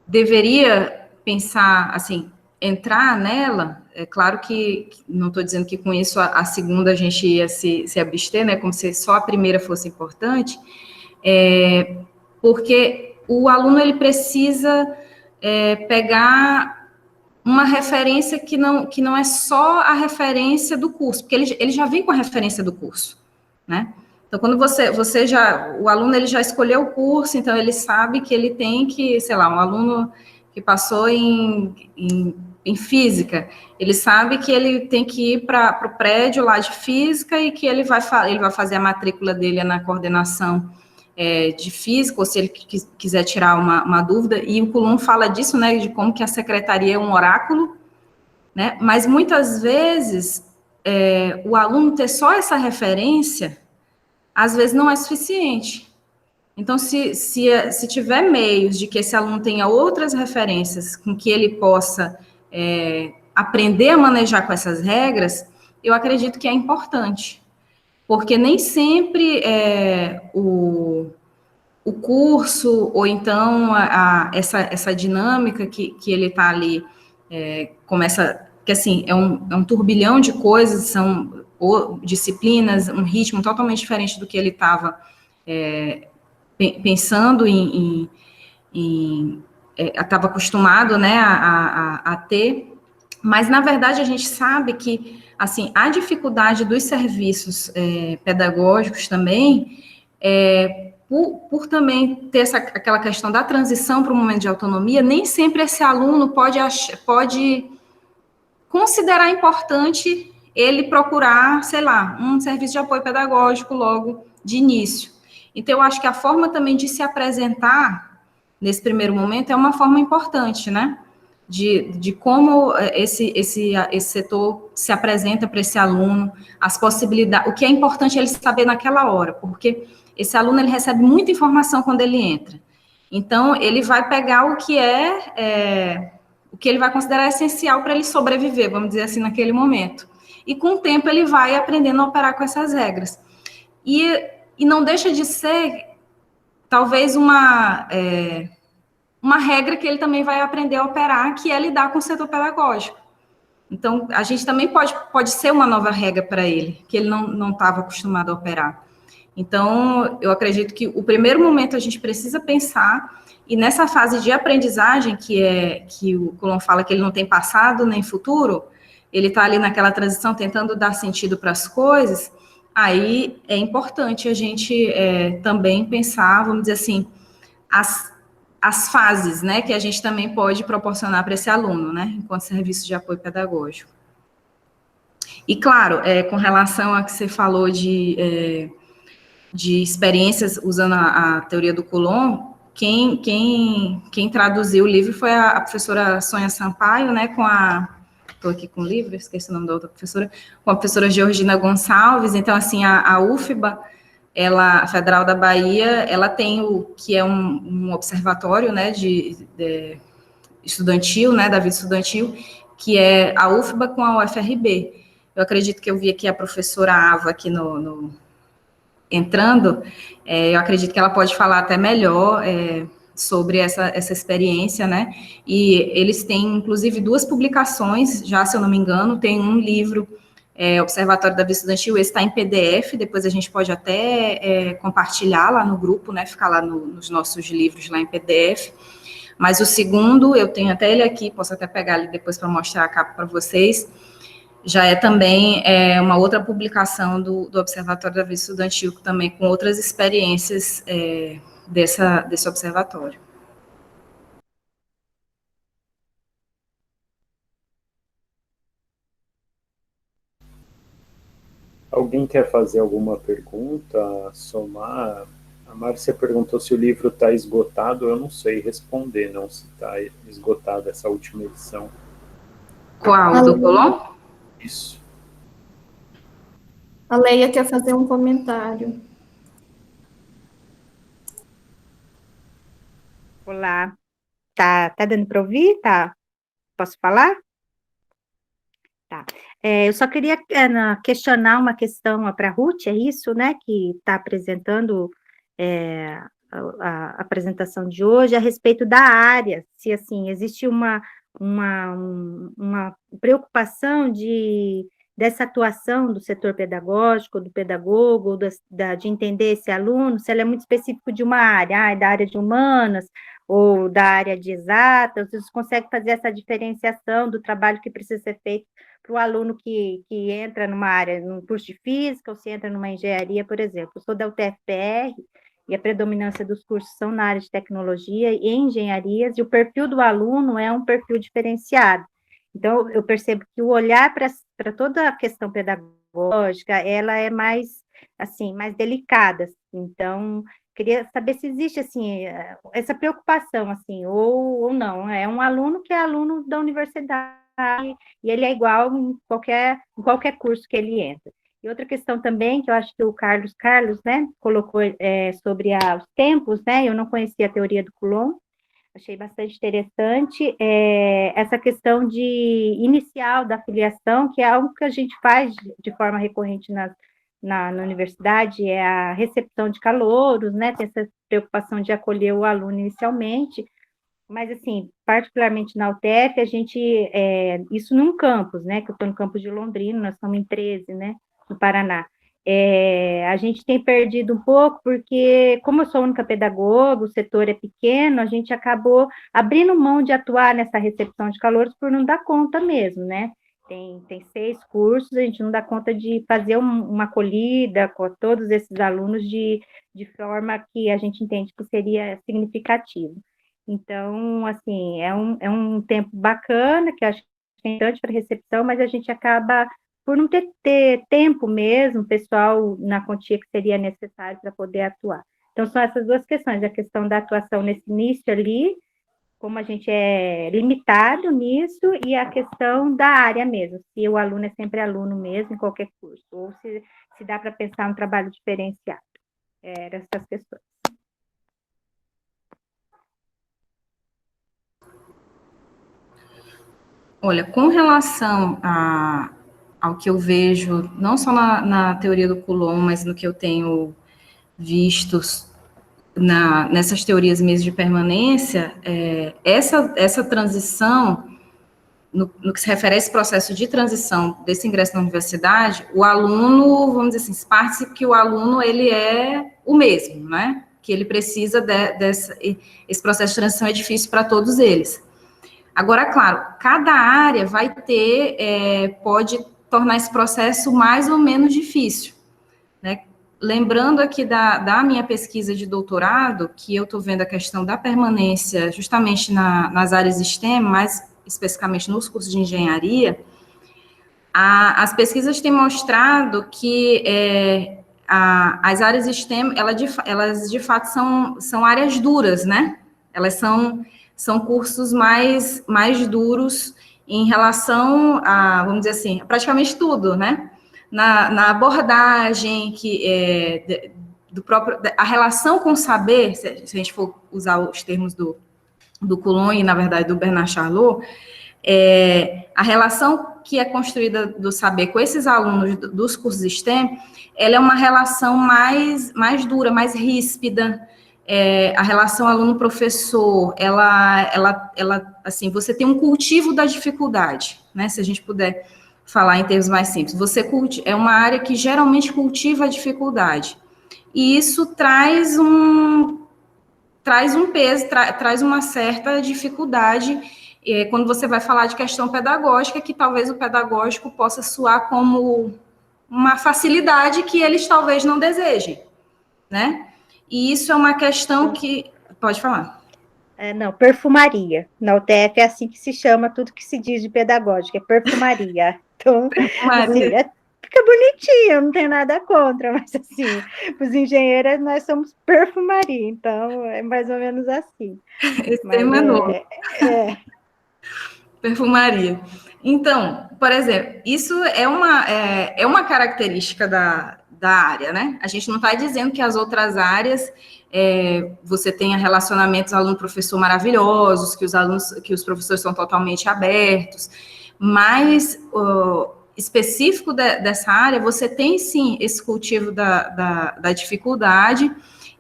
deveria pensar, assim, entrar nela. É claro que não estou dizendo que com isso a segunda a gente ia se abster, né, como se só a primeira fosse importante, porque o aluno, ele precisa pegar uma referência que não é só a referência do curso, porque ele já vem com a referência do curso, né? Então, quando o aluno, ele já escolheu o curso, então ele sabe que ele tem que, sei lá, um aluno que passou em física, ele sabe que ele tem que ir para o prédio lá de física e que ele vai fazer a matrícula dele na coordenação de física, ou se ele quiser tirar uma dúvida, e o Coulon fala disso, né, de como que a secretaria é um oráculo, né, mas muitas vezes o aluno ter só essa referência, às vezes não é suficiente. Então, se tiver meios de que esse aluno tenha outras referências com que ele possa aprender a manejar com essas regras, eu acredito que é importante. Porque nem sempre o curso, ou então essa dinâmica que ele está ali, começa, que assim, é um turbilhão de coisas, são disciplinas, um ritmo totalmente diferente do que ele estava pensando estava acostumado, né, a ter, mas, na verdade, a gente sabe que, assim, a dificuldade dos serviços pedagógicos também, por também ter aquela questão da transição para um momento de autonomia, nem sempre esse aluno pode considerar importante ele procurar, sei lá, um serviço de apoio pedagógico logo de início. Então, eu acho que a forma também de se apresentar nesse primeiro momento é uma forma importante, né? De como esse setor se apresenta para esse aluno, as possibilidades, o que é importante ele saber naquela hora, porque esse aluno, ele recebe muita informação quando ele entra. Então, ele vai pegar o que o que ele vai considerar essencial para ele sobreviver, vamos dizer assim, naquele momento. E com o tempo ele vai aprendendo a operar com essas regras. E não deixa de ser, talvez, uma regra que ele também vai aprender a operar, que é lidar com o setor pedagógico. Então, a gente também pode ser uma nova regra para ele, que ele não estava acostumado a operar. Então, eu acredito que o primeiro momento a gente precisa pensar, e nessa fase de aprendizagem, que o Coulon fala que ele não tem passado nem futuro, ele está ali naquela transição tentando dar sentido para as coisas, aí é importante a gente também pensar, vamos dizer assim, as fases, né, que a gente também pode proporcionar para esse aluno, né, enquanto serviço de apoio pedagógico. E, claro, com relação a que você falou de experiências usando a teoria do Coulon, quem traduziu o livro foi a professora Sônia Sampaio, né, estou aqui com o livro, esqueci o nome da outra professora, com a professora Georgina Gonçalves. Então, assim, a UFBA, a Federal da Bahia, ela tem o que é um observatório, né, de estudantil, né, da vida estudantil, que é a UFBA com a UFRB. Eu acredito que eu vi aqui a professora Ava aqui no entrando, eu acredito que ela pode falar até melhor sobre essa experiência, né? E eles têm, inclusive, 2 publicações, já, se eu não me engano, tem um livro, Observatório da Vida Estudantil, esse está em PDF, depois a gente pode até compartilhar lá no grupo, né? Ficar lá nos nossos livros, lá em PDF. Mas o segundo, eu tenho até ele aqui, posso até pegar ele depois para mostrar a capa para vocês, já é também uma outra publicação do Observatório da Vida Estudantil, também com outras experiências desse observatório. Alguém quer fazer alguma pergunta, somar? A Márcia perguntou se o livro está esgotado. Eu não sei responder, não, se está esgotado essa última edição. Qual? Do Colomb? Isso. A Leia quer fazer um comentário. Olá, tá dando para ouvir? Tá? Posso falar? Tá. Eu só queria questionar uma questão para a Ruth, é isso, né, que está apresentando a apresentação de hoje a respeito da área, se, assim, existe uma preocupação dessa atuação do setor pedagógico, do pedagogo, de entender esse aluno, se ele é muito específico de uma área, da área de humanas, ou da área de exatas, vocês conseguem fazer essa diferenciação do trabalho que precisa ser feito para o aluno que entra numa área, num curso de física, ou se entra numa engenharia, por exemplo. Eu sou da UTFPR, e a predominância dos cursos são na área de tecnologia e engenharias, e o perfil do aluno é um perfil diferenciado. Então, eu percebo que o olhar para toda a questão pedagógica, ela é mais, assim, mais delicada. Então, queria saber se existe, assim, essa preocupação, assim, ou não. É um aluno que é aluno da universidade, e ele é igual em qualquer curso que ele entra. E outra questão também, que eu acho que o Carlos, né, colocou sobre os tempos, né, eu não conhecia a teoria do Coulomb, achei bastante interessante, essa questão inicial da filiação, que é algo que a gente faz de forma recorrente na universidade, é a recepção de calouros, né, tem essa preocupação de acolher o aluno inicialmente, mas, assim, particularmente na UTF, a gente, isso num campus, né, que eu estou no campus de Londrina, nós estamos em 13, né, no Paraná. A gente tem perdido um pouco, porque, como eu sou a única pedagoga, o setor é pequeno, a gente acabou abrindo mão de atuar nessa recepção de calouros por não dar conta mesmo, né? Tem 6 cursos, a gente não dá conta de fazer uma acolhida com todos esses alunos de forma que a gente entende que seria significativo. Então, assim, é um tempo bacana, que acho que é importante para recepção, mas a gente acaba por não ter tempo mesmo, pessoal na quantia que seria necessário para poder atuar. Então, são essas 2 questões, a questão da atuação nesse início ali, como a gente é limitado nisso, e a questão da área mesmo, se o aluno é sempre aluno mesmo em qualquer curso, ou se dá para pensar um trabalho diferenciado. Eram essas questões. Olha, com relação ao que eu vejo, não só na teoria do Coulomb, mas no que eu tenho visto nessas teorias mesmo de permanência, essa transição, no que se refere a esse processo de transição desse ingresso na universidade, o aluno, vamos dizer assim, parte que o aluno, ele é o mesmo, né? Que ele precisa esse processo de transição é difícil para todos eles. Agora, claro, cada área vai pode tornar esse processo mais ou menos difícil, né? Lembrando aqui da minha pesquisa de doutorado, que eu estou vendo a questão da permanência justamente nas áreas STEM, mais especificamente nos cursos de engenharia, as pesquisas têm mostrado que as áreas STEM, elas de fato são áreas duras, né? Elas são cursos mais duros em relação a, vamos dizer assim, praticamente tudo, né? Na abordagem, a relação com o saber, se a gente for usar os termos do Coulomb e, na verdade, do Bernard Charlot, A relação que é construída do saber com esses alunos dos cursos STEM, ela é uma relação mais dura, mais ríspida. A relação aluno-professor, ela, assim, você tem um cultivo da dificuldade, né? Se a gente puder falar em termos mais simples. É uma área que geralmente cultiva a dificuldade. E isso traz um peso, traz uma certa dificuldade quando você vai falar de questão pedagógica, que talvez o pedagógico possa soar como uma facilidade que eles talvez não desejem, né? E isso é uma questão que... Pode falar. Não, perfumaria. Na UTF é assim que se chama tudo que se diz de pedagógica, é perfumaria. Então, Perfumaria. Assim, fica bonitinho, não tem nada contra, mas assim, os engenheiros nós somos perfumaria, então é mais ou menos assim. Esse tema é novo. Perfumaria. Então, por exemplo, isso é uma característica da área, né? A gente não está dizendo que as outras áreas você tenha relacionamentos aluno-professor maravilhosos, que os professores são totalmente abertos, mas específico dessa área, você tem sim esse cultivo da dificuldade,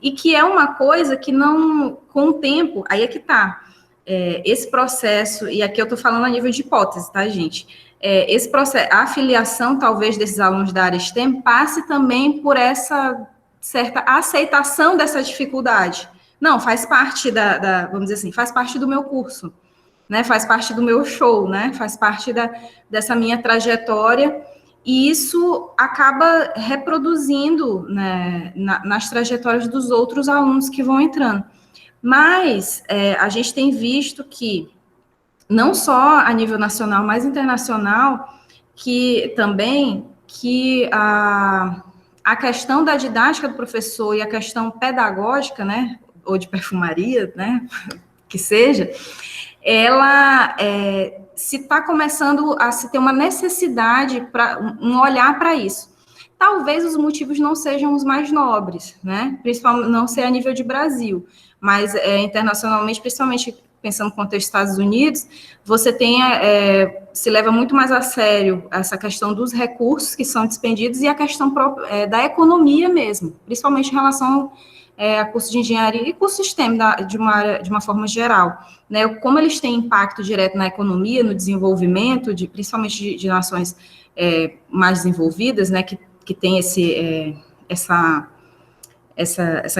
e que é uma coisa que não, com o tempo, aí é que está. Esse processo, e aqui eu estou falando a nível de hipótese, tá, gente? Esse processo, a afiliação, talvez, desses alunos da área STEM passe também por essa certa aceitação dessa dificuldade. Não, faz parte vamos dizer assim, faz parte do meu curso, né? Faz parte do meu show, né? Faz parte dessa minha trajetória, e isso acaba reproduzindo, né, nas trajetórias dos outros alunos que vão entrando. Mas a gente tem visto que, não só a nível nacional, mas internacional, que a questão da didática do professor e a questão pedagógica, né, ou de perfumaria, né, que seja, ela se está começando a se ter uma necessidade, um olhar para isso. Talvez os motivos não sejam os mais nobres, né, principalmente não ser a nível de Brasil, mas internacionalmente, principalmente pensando no contexto dos Estados Unidos, você se leva muito mais a sério essa questão dos recursos que são despendidos e a questão da economia mesmo, principalmente em relação a curso de engenharia e curso STEM de uma forma geral, né? Como eles têm impacto direto na economia, no desenvolvimento, principalmente de nações mais desenvolvidas, né? Que tem essa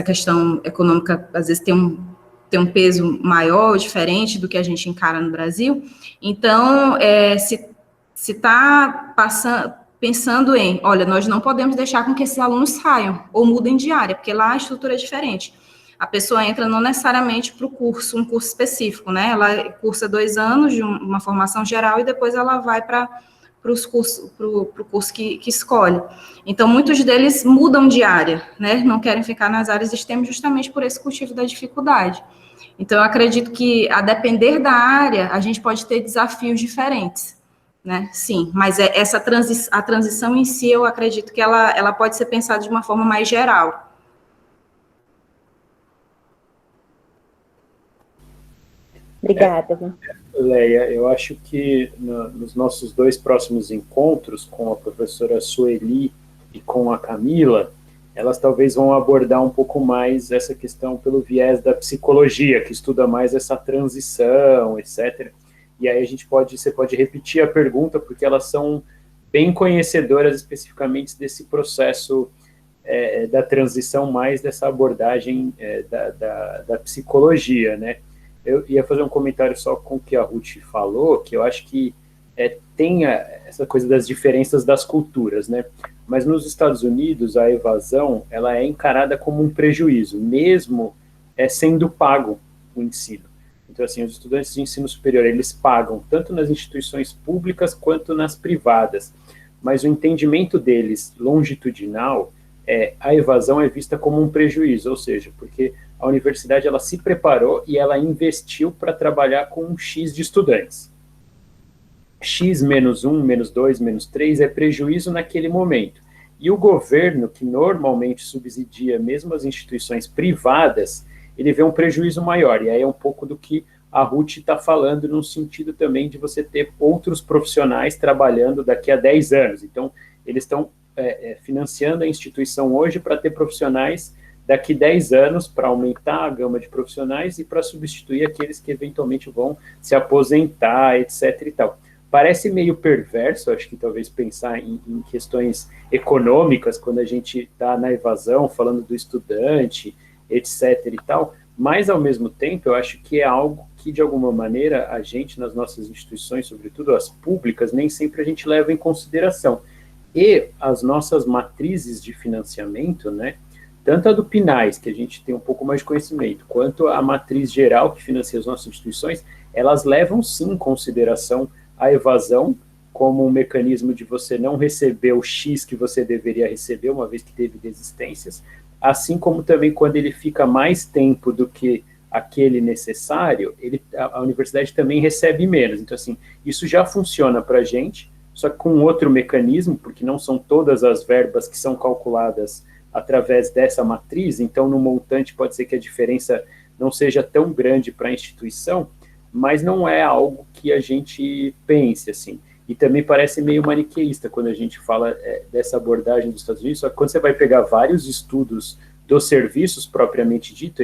questão econômica, às vezes tem um peso maior, diferente do que a gente encara no Brasil. Então, se está pensando em, olha, nós não podemos deixar com que esses alunos saiam ou mudem de área, porque lá a estrutura é diferente. A pessoa entra não necessariamente para um curso específico, né? Ela cursa 2 anos de uma formação geral e depois ela vai para o curso que escolhe. Então, muitos deles mudam de área, né? Não querem ficar nas áreas STEM justamente por esse cultivo da dificuldade. Então, eu acredito que, a depender da área, a gente pode ter desafios diferentes, né? Sim, mas a transição em si, eu acredito que ela pode ser pensada de uma forma mais geral. Obrigada. Leia, eu acho que nos nossos 2 próximos encontros, com a professora Sueli e com a Camila, elas talvez vão abordar um pouco mais essa questão pelo viés da psicologia, que estuda mais essa transição, etc. E aí você pode repetir a pergunta, porque elas são bem conhecedoras especificamente desse processo da transição, mais dessa abordagem da psicologia, né? Eu ia fazer um comentário só com o que a Ruth falou, que eu acho que tem essa coisa das diferenças das culturas, né? Mas nos Estados Unidos, a evasão, ela é encarada como um prejuízo, mesmo sendo pago o ensino. Então, assim, os estudantes de ensino superior, eles pagam tanto nas instituições públicas quanto nas privadas, mas o entendimento deles, longitudinal, a evasão é vista como um prejuízo, ou seja, porque a universidade ela se preparou e ela investiu para trabalhar com um X de estudantes. X menos 1, menos 2, menos 3 é prejuízo naquele momento. E o governo, que normalmente subsidia mesmo as instituições privadas, ele vê um prejuízo maior, e aí é um pouco do que a Ruth está falando num sentido também de você ter outros profissionais trabalhando daqui a 10 anos. Então, eles estão financiando a instituição hoje para ter profissionais daqui 10 anos, para aumentar a gama de profissionais e para substituir aqueles que eventualmente vão se aposentar, etc. e tal. Parece meio perverso, acho que talvez pensar em questões econômicas, quando a gente está na evasão, falando do estudante, etc. e tal, mas, ao mesmo tempo, eu acho que é algo que, de alguma maneira, a gente, nas nossas instituições, sobretudo as públicas, nem sempre a gente leva em consideração. E as nossas matrizes de financiamento, né, tanto a do PNAES, que a gente tem um pouco mais de conhecimento, quanto a matriz geral que financia as nossas instituições, elas levam, sim, em consideração a evasão como um mecanismo de você não receber o X que você deveria receber, uma vez que teve desistências, assim como também quando ele fica mais tempo do que aquele necessário, a universidade também recebe menos. Então, assim, isso já funciona para a gente, só que com outro mecanismo, porque não são todas as verbas que são calculadas através dessa matriz, então no montante pode ser que a diferença não seja tão grande para a instituição, mas não é algo que a gente pense, assim. E também parece meio maniqueísta quando a gente fala dessa abordagem dos Estados Unidos, só que quando você vai pegar vários estudos dos serviços propriamente dito,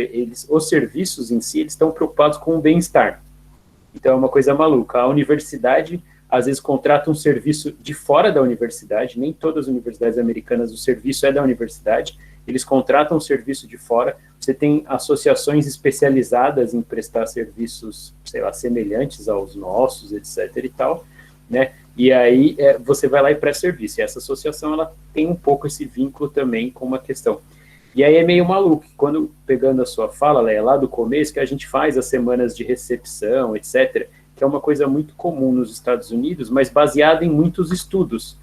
os serviços em si, eles estão preocupados com o bem-estar. Então é uma coisa maluca. A universidade, às vezes, contrata um serviço de fora da universidade, nem todas as universidades americanas o serviço é da universidade, eles contratam um serviço de fora, você tem associações especializadas em prestar serviços, sei lá, semelhantes aos nossos, etc. e tal, né? E aí você vai lá e presta serviço. E essa associação, ela tem um pouco esse vínculo também com uma questão. E aí é meio maluco, quando, pegando a sua fala, Léa, lá do começo, que a gente faz as semanas de recepção, etc., que é uma coisa muito comum nos Estados Unidos, mas baseada em muitos estudos.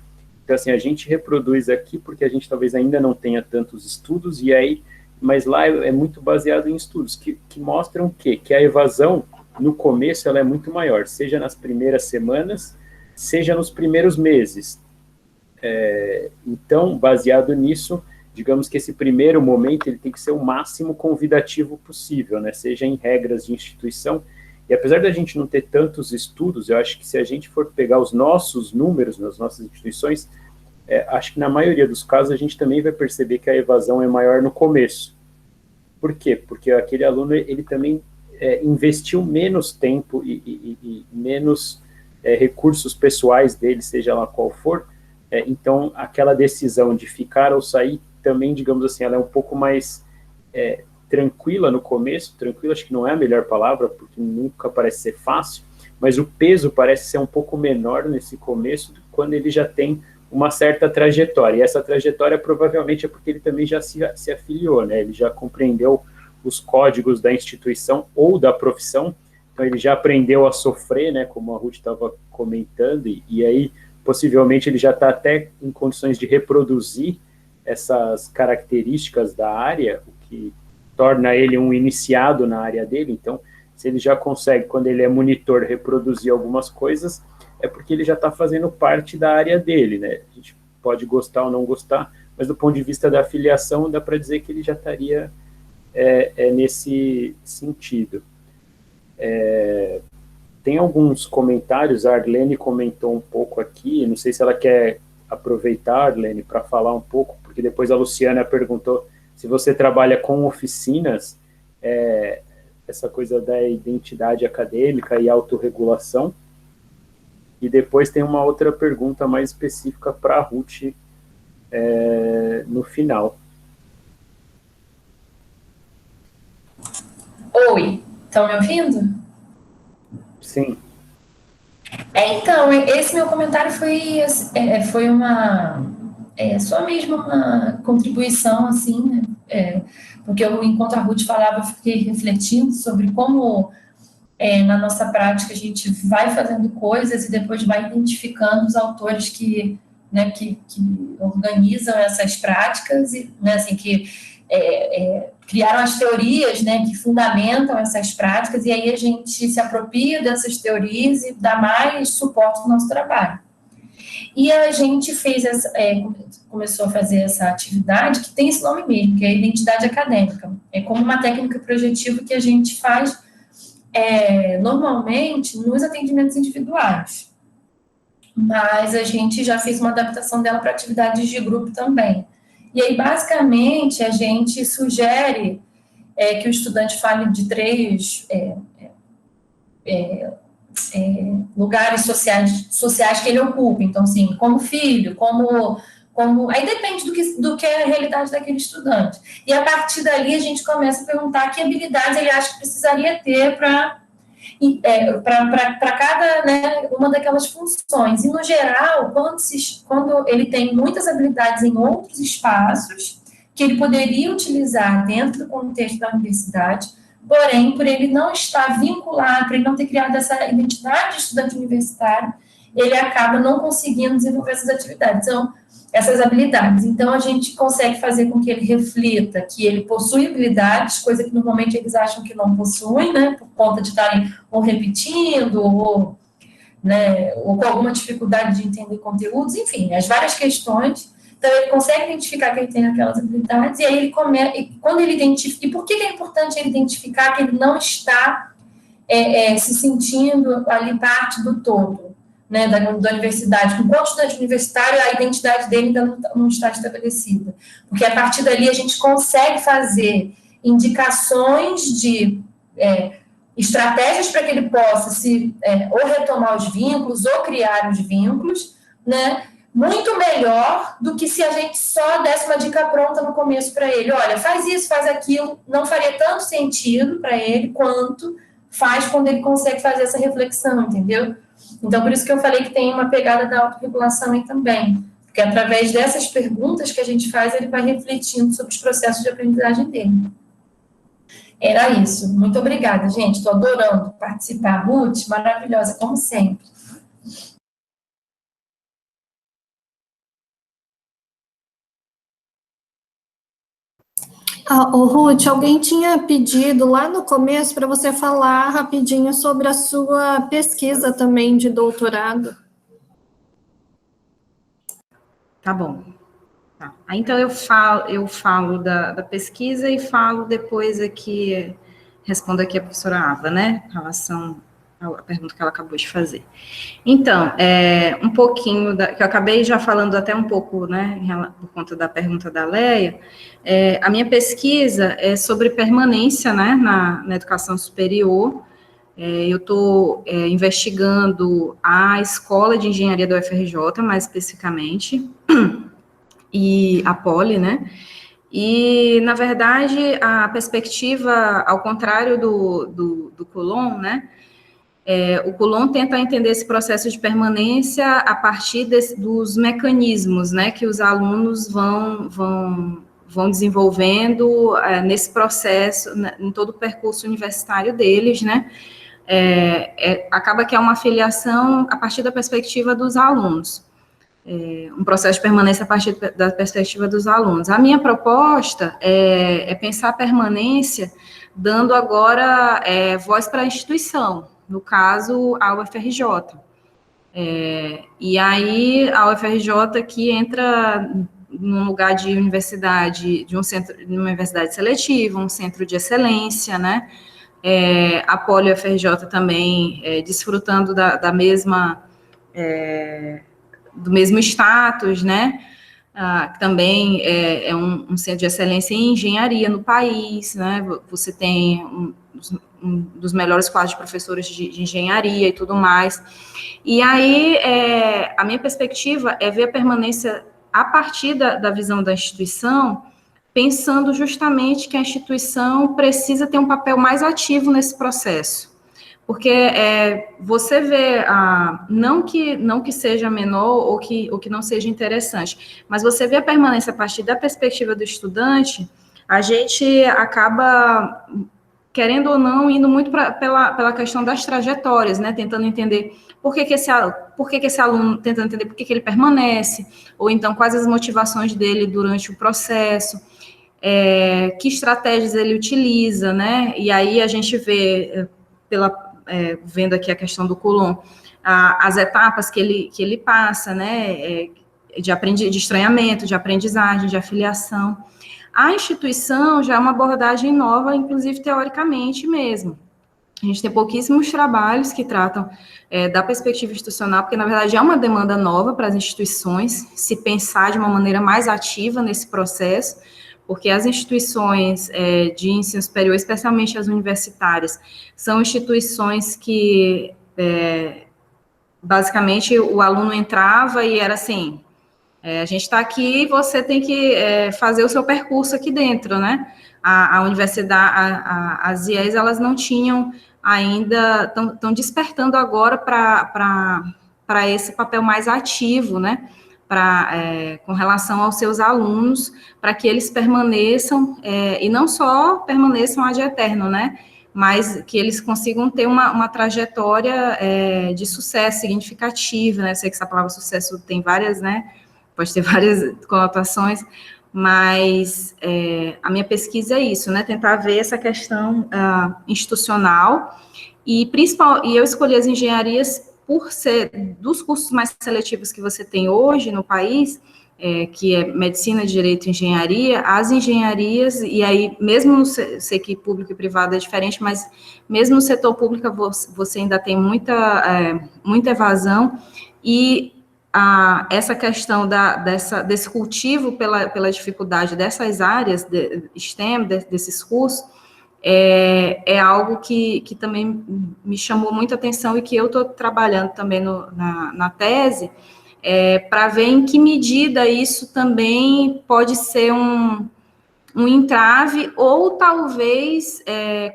Então, assim, a gente reproduz aqui porque a gente talvez ainda não tenha tantos estudos, e aí, mas lá é muito baseado em estudos que mostram o quê? Que a evasão, no começo, ela é muito maior, seja nas primeiras semanas, seja nos primeiros meses. Então, baseado nisso, digamos que esse primeiro momento ele tem que ser o máximo convidativo possível, né? Seja em regras de instituição. E apesar da gente não ter tantos estudos, eu acho que se a gente for pegar os nossos números nas nossas instituições, acho que na maioria dos casos a gente também vai perceber que a evasão é maior no começo. Por quê? Porque aquele aluno ele também investiu menos tempo e menos recursos pessoais dele, seja lá qual for. Então, aquela decisão de ficar ou sair também, digamos assim, ela é um pouco mais tranquila no começo. Tranquila acho que não é a melhor palavra, porque nunca parece ser fácil, mas o peso parece ser um pouco menor nesse começo, quando ele já tem uma certa trajetória, e essa trajetória provavelmente é porque ele também já se afiliou, né? Ele já compreendeu os códigos da instituição ou da profissão, então ele já aprendeu a sofrer, né, como a Ruth estava comentando, e aí possivelmente ele já está até em condições de reproduzir essas características da área, o que torna ele um iniciado na área dele. Então, se ele já consegue, quando ele é monitor, reproduzir algumas coisas, é porque ele já está fazendo parte da área dele, né? A gente pode gostar ou não gostar, mas do ponto de vista da afiliação, dá para dizer que ele já estaria nesse sentido. Tem alguns comentários, a Arlene comentou um pouco aqui, não sei se ela quer aproveitar, Arlene, para falar um pouco, porque depois a Luciana perguntou se você trabalha com oficinas, essa coisa da identidade acadêmica e autorregulação. E depois tem uma outra pergunta mais específica para a Ruth no final. Oi, estão me ouvindo? Sim. Então, esse meu comentário foi só mesmo uma contribuição, assim, né? Porque enquanto a Ruth falava, eu fiquei refletindo sobre como, na nossa prática, a gente vai fazendo coisas e depois vai identificando os autores que organizam essas práticas e, né, assim, que criaram as teorias, né, que fundamentam essas práticas, e aí a gente se apropria dessas teorias e dá mais suporte ao nosso trabalho. E a gente começou a fazer essa atividade que tem esse nome mesmo, que é a identidade acadêmica. É como uma técnica projetiva que a gente faz normalmente nos atendimentos individuais, mas a gente já fez uma adaptação dela para atividades de grupo também. E aí, basicamente, a gente sugere que o estudante fale de 3 lugares sociais que ele ocupa. Então, assim, como filho, como aí depende do que é a realidade daquele estudante. E a partir dali a gente começa a perguntar que habilidades ele acha que precisaria ter para cada, né, uma daquelas funções. E, no geral, quando ele tem muitas habilidades em outros espaços que ele poderia utilizar dentro do contexto da universidade, porém, por ele não estar vinculado, por ele não ter criado essa identidade de estudante universitário, ele acaba não conseguindo desenvolver essas atividades, essas habilidades. Então, a gente consegue fazer com que ele reflita que ele possui habilidades, coisa que normalmente eles acham que não possuem, né, por conta de estarem ou repetindo, ou com alguma dificuldade de entender conteúdos, enfim, as várias questões. Então, ele consegue identificar que ele tem aquelas habilidades, e aí ele começa, e quando ele identifica, e por que é importante ele identificar que ele não está se sentindo ali parte do todo, né, da universidade? Enquanto estudante universitário, a identidade dele ainda não está estabelecida, porque a partir dali a gente consegue fazer indicações de estratégias para que ele possa ou retomar os vínculos, ou criar os vínculos, né, muito melhor do que se a gente só desse uma dica pronta no começo para ele. Olha, faz isso, faz aquilo. Não faria tanto sentido para ele quanto faz quando ele consegue fazer essa reflexão, entendeu? Então, por isso que eu falei que tem uma pegada da autorregulação aí também. Porque através dessas perguntas que a gente faz, ele vai refletindo sobre os processos de aprendizagem dele. Era isso. Muito obrigada, gente. Estou adorando participar. Ruth, maravilhosa, como sempre. Ruth, alguém tinha pedido lá no começo para você falar rapidinho sobre a sua pesquisa também de doutorado. Tá bom. Tá. Então, eu falo da pesquisa e falo depois aqui, respondo aqui a professora Ava, né, em relação à pergunta que ela acabou de fazer. Então, um pouquinho, que eu acabei já falando até um pouco, né, por conta da pergunta da Leia, a minha pesquisa é sobre permanência, né, na educação superior. Eu estou investigando a Escola de Engenharia da UFRJ, mais especificamente, e a Poli, né, e, na verdade, a perspectiva, ao contrário do Coulon, né, o Coulon tenta entender esse processo de permanência a partir dos mecanismos, né, que os alunos vão desenvolvendo nesse processo, em todo o percurso universitário deles, né, acaba que é uma afiliação a partir da perspectiva dos alunos, um processo de permanência a partir da perspectiva dos alunos. A minha proposta é pensar a permanência dando agora voz para a instituição, no caso, a UFRJ. E aí, a UFRJ que entra num lugar de universidade, de uma universidade seletiva, um centro de excelência, né? A Poli UFRJ também desfrutando da mesma, do mesmo status, né? Que também é um centro de excelência em engenharia no país, né? Você tem um dos melhores quadros de professores de engenharia e tudo mais. E aí, a minha perspectiva é ver a permanência a partir da visão da instituição, pensando justamente que a instituição precisa ter um papel mais ativo nesse processo. Porque você vê, não que seja menor ou que não seja interessante, mas você vê a permanência a partir da perspectiva do estudante, a gente acaba, querendo ou não, indo muito pela questão das trajetórias, né, tentando entender por que esse aluno, tentando entender por que ele permanece, ou então quais as motivações dele durante o processo, que estratégias ele utiliza, né, e aí a gente vê, vendo aqui a questão do Coulon, as etapas que ele passa, né, de estranhamento, de aprendizagem, de afiliação. A instituição já é uma abordagem nova, inclusive teoricamente mesmo. A gente tem pouquíssimos trabalhos que tratam da perspectiva institucional, porque, na verdade, é uma demanda nova para as instituições se pensar de uma maneira mais ativa nesse processo, porque as instituições de ensino superior, especialmente as universitárias, são instituições que, basicamente, o aluno entrava e era assim, a gente está aqui, você tem que fazer o seu percurso aqui dentro, né? A universidade, as IES, elas não tinham ainda, estão despertando agora para esse papel mais ativo, né? Com relação aos seus alunos, para que eles permaneçam, e não só permaneçam ad eterno, né? Mas que eles consigam ter uma trajetória de sucesso significativa, né? Eu sei que essa palavra sucesso tem várias, né? Pode ter várias conotações, mas a minha pesquisa é isso, né? Tentar ver essa questão institucional e eu escolhi as engenharias por ser dos cursos mais seletivos que você tem hoje no país, que é medicina, direito e engenharia, as engenharias, e aí mesmo sei que público e privado é diferente, mas mesmo no setor público você ainda tem muita evasão, e essa questão desse cultivo pela dificuldade dessas áreas de STEM, desses cursos, é algo que também me chamou muita atenção e que eu estou trabalhando também na tese, para ver em que medida isso também pode ser um entrave, ou talvez,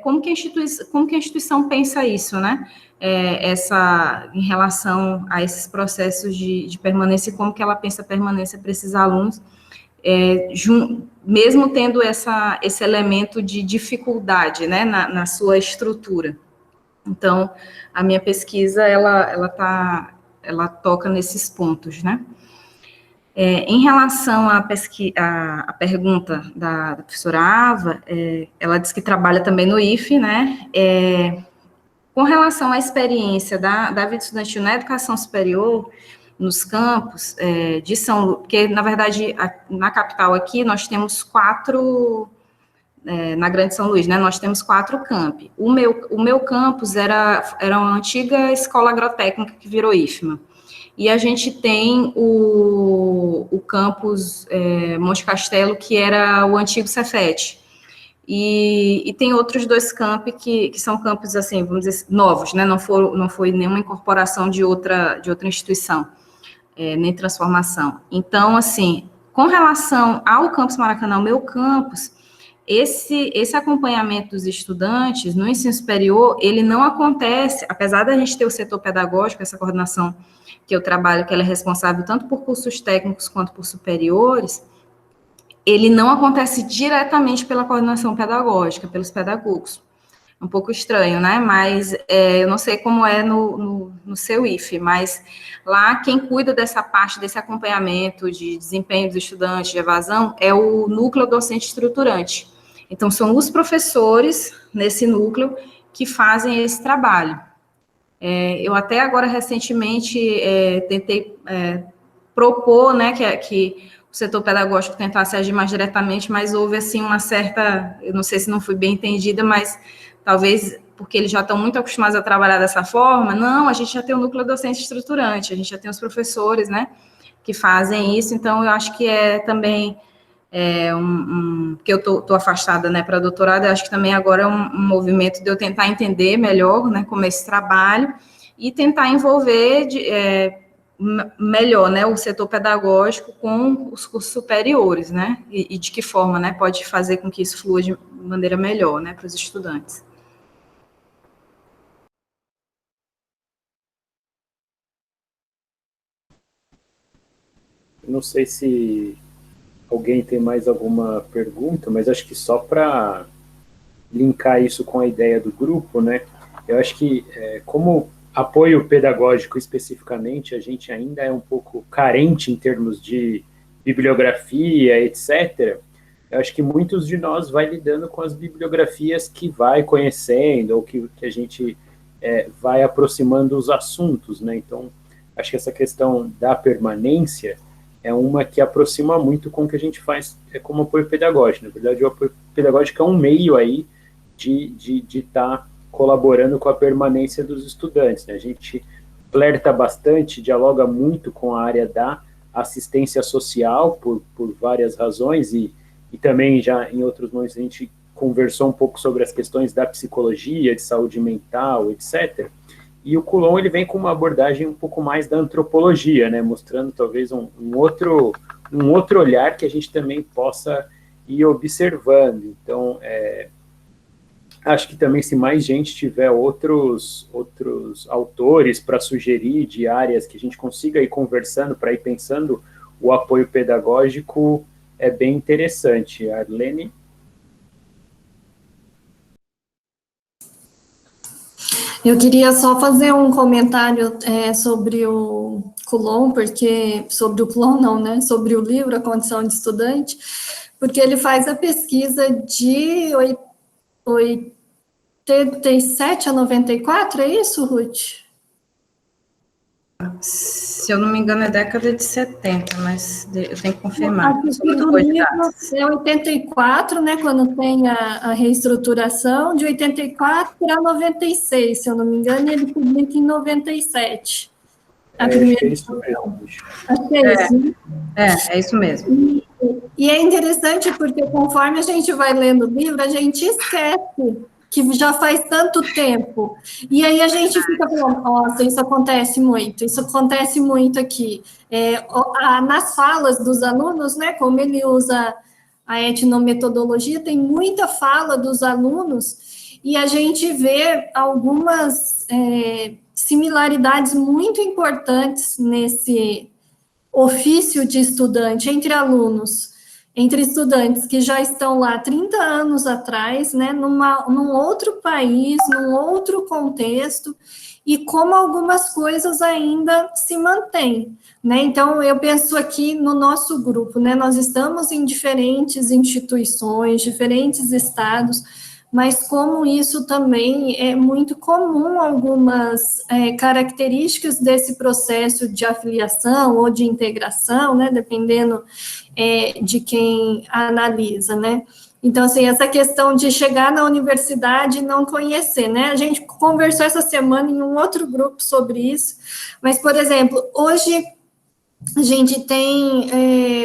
como que a instituição pensa isso, né? Em relação a esses processos de permanência, e como que ela pensa a permanência para esses alunos, mesmo tendo esse elemento de dificuldade, né, na sua estrutura. Então, a minha pesquisa, ela toca nesses pontos, né? Em relação à pergunta da professora Ava, ela diz que trabalha também no IFE, né? Com relação à experiência da vida estudantil na educação superior, nos campos de São Luís, porque, na verdade, na capital aqui, nós temos 4, na Grande São Luís, né, nós temos 4 campi. O meu campus era uma antiga escola agrotécnica que virou IFMA. E a gente tem o campus Monte Castelo, que era o antigo Cefet. E tem outros 2 campi que são campos, assim, vamos dizer, novos, né? Não foi nenhuma incorporação de outra instituição, nem transformação. Então, assim, com relação ao campus Maracanã, o meu campus, esse acompanhamento dos estudantes no ensino superior, ele não acontece, apesar da gente ter o setor pedagógico, essa coordenação que eu trabalho, que ela é responsável tanto por cursos técnicos quanto por superiores, ele não acontece diretamente pela coordenação pedagógica, pelos pedagogos. Um pouco estranho, né? Mas eu não sei como é no seu IFE, mas lá quem cuida dessa parte, desse acompanhamento de desempenho dos estudantes, de evasão, é o núcleo docente estruturante. Então, são os professores nesse núcleo que fazem esse trabalho. Eu até agora, recentemente, tentei propor, né, que o setor pedagógico tentasse agir mais diretamente, mas houve, assim, uma certa, eu não sei se não fui bem entendida, mas talvez porque eles já estão muito acostumados a trabalhar dessa forma. Não, a gente já tem o núcleo docente estruturante, a gente já tem os professores, né, que fazem isso. Então, eu acho que também porque eu estou afastada, né, para doutorado, eu acho que também agora é um movimento de eu tentar entender melhor, né, como é esse trabalho, e tentar envolver melhor, né, o setor pedagógico com os cursos superiores, né, e de que forma, né, pode fazer com que isso flua de maneira melhor, né, para os estudantes. Eu não sei se alguém tem mais alguma pergunta, mas acho que só para linkar isso com a ideia do grupo, né, eu acho que como apoio pedagógico especificamente, a gente ainda é um pouco carente em termos de bibliografia, etc. Eu acho que muitos de nós vai lidando com as bibliografias que vai conhecendo, ou que a gente vai aproximando os assuntos, né? Então, acho que essa questão da permanência é uma que aproxima muito com o que a gente faz como apoio pedagógico. Na verdade, o apoio pedagógico é um meio aí de estar colaborando com a permanência dos estudantes, né? A gente flerta bastante, dialoga muito com a área da assistência social, por várias razões, e também já em outros momentos a gente conversou um pouco sobre as questões da psicologia, de saúde mental, etc., e o Coulon, ele vem com uma abordagem um pouco mais da antropologia, né, mostrando talvez um outro olhar que a gente também possa ir observando. Então, acho que também se mais gente tiver outros autores para sugerir de áreas que a gente consiga ir conversando, para ir pensando o apoio pedagógico, é bem interessante. Arlene? Eu queria só fazer um comentário sobre o Coulon, sobre o Coulon não, né? Sobre o livro A Condição de Estudante, porque ele faz a pesquisa de 87 a 94, é isso, Ruth? Se eu não me engano, é década de 70, mas eu tenho que confirmar. O livro é 84, né, quando tem a reestruturação, de 84 para 96, se eu não me engano, e ele publica em 97. Acho que é isso mesmo. Acho que é isso, né? É isso mesmo. E é interessante porque conforme a gente vai lendo o livro, a gente esquece que já faz tanto tempo. E aí a gente fica falando, nossa, isso acontece muito aqui. Nas falas dos alunos, né, como ele usa a etnometodologia, tem muita fala dos alunos, e a gente vê algumas similaridades muito importantes nesse ofício de estudante entre alunos, entre estudantes que já estão lá 30 anos atrás, né, num outro país, num outro contexto, e como algumas coisas ainda se mantêm, né? Então, eu penso aqui no nosso grupo, né, nós estamos em diferentes instituições, diferentes estados, mas como isso também é muito comum, algumas características desse processo de afiliação ou de integração, né, dependendo de quem analisa, né. Então, assim, essa questão de chegar na universidade e não conhecer, né, a gente conversou essa semana em um outro grupo sobre isso, mas, por exemplo, hoje a gente tem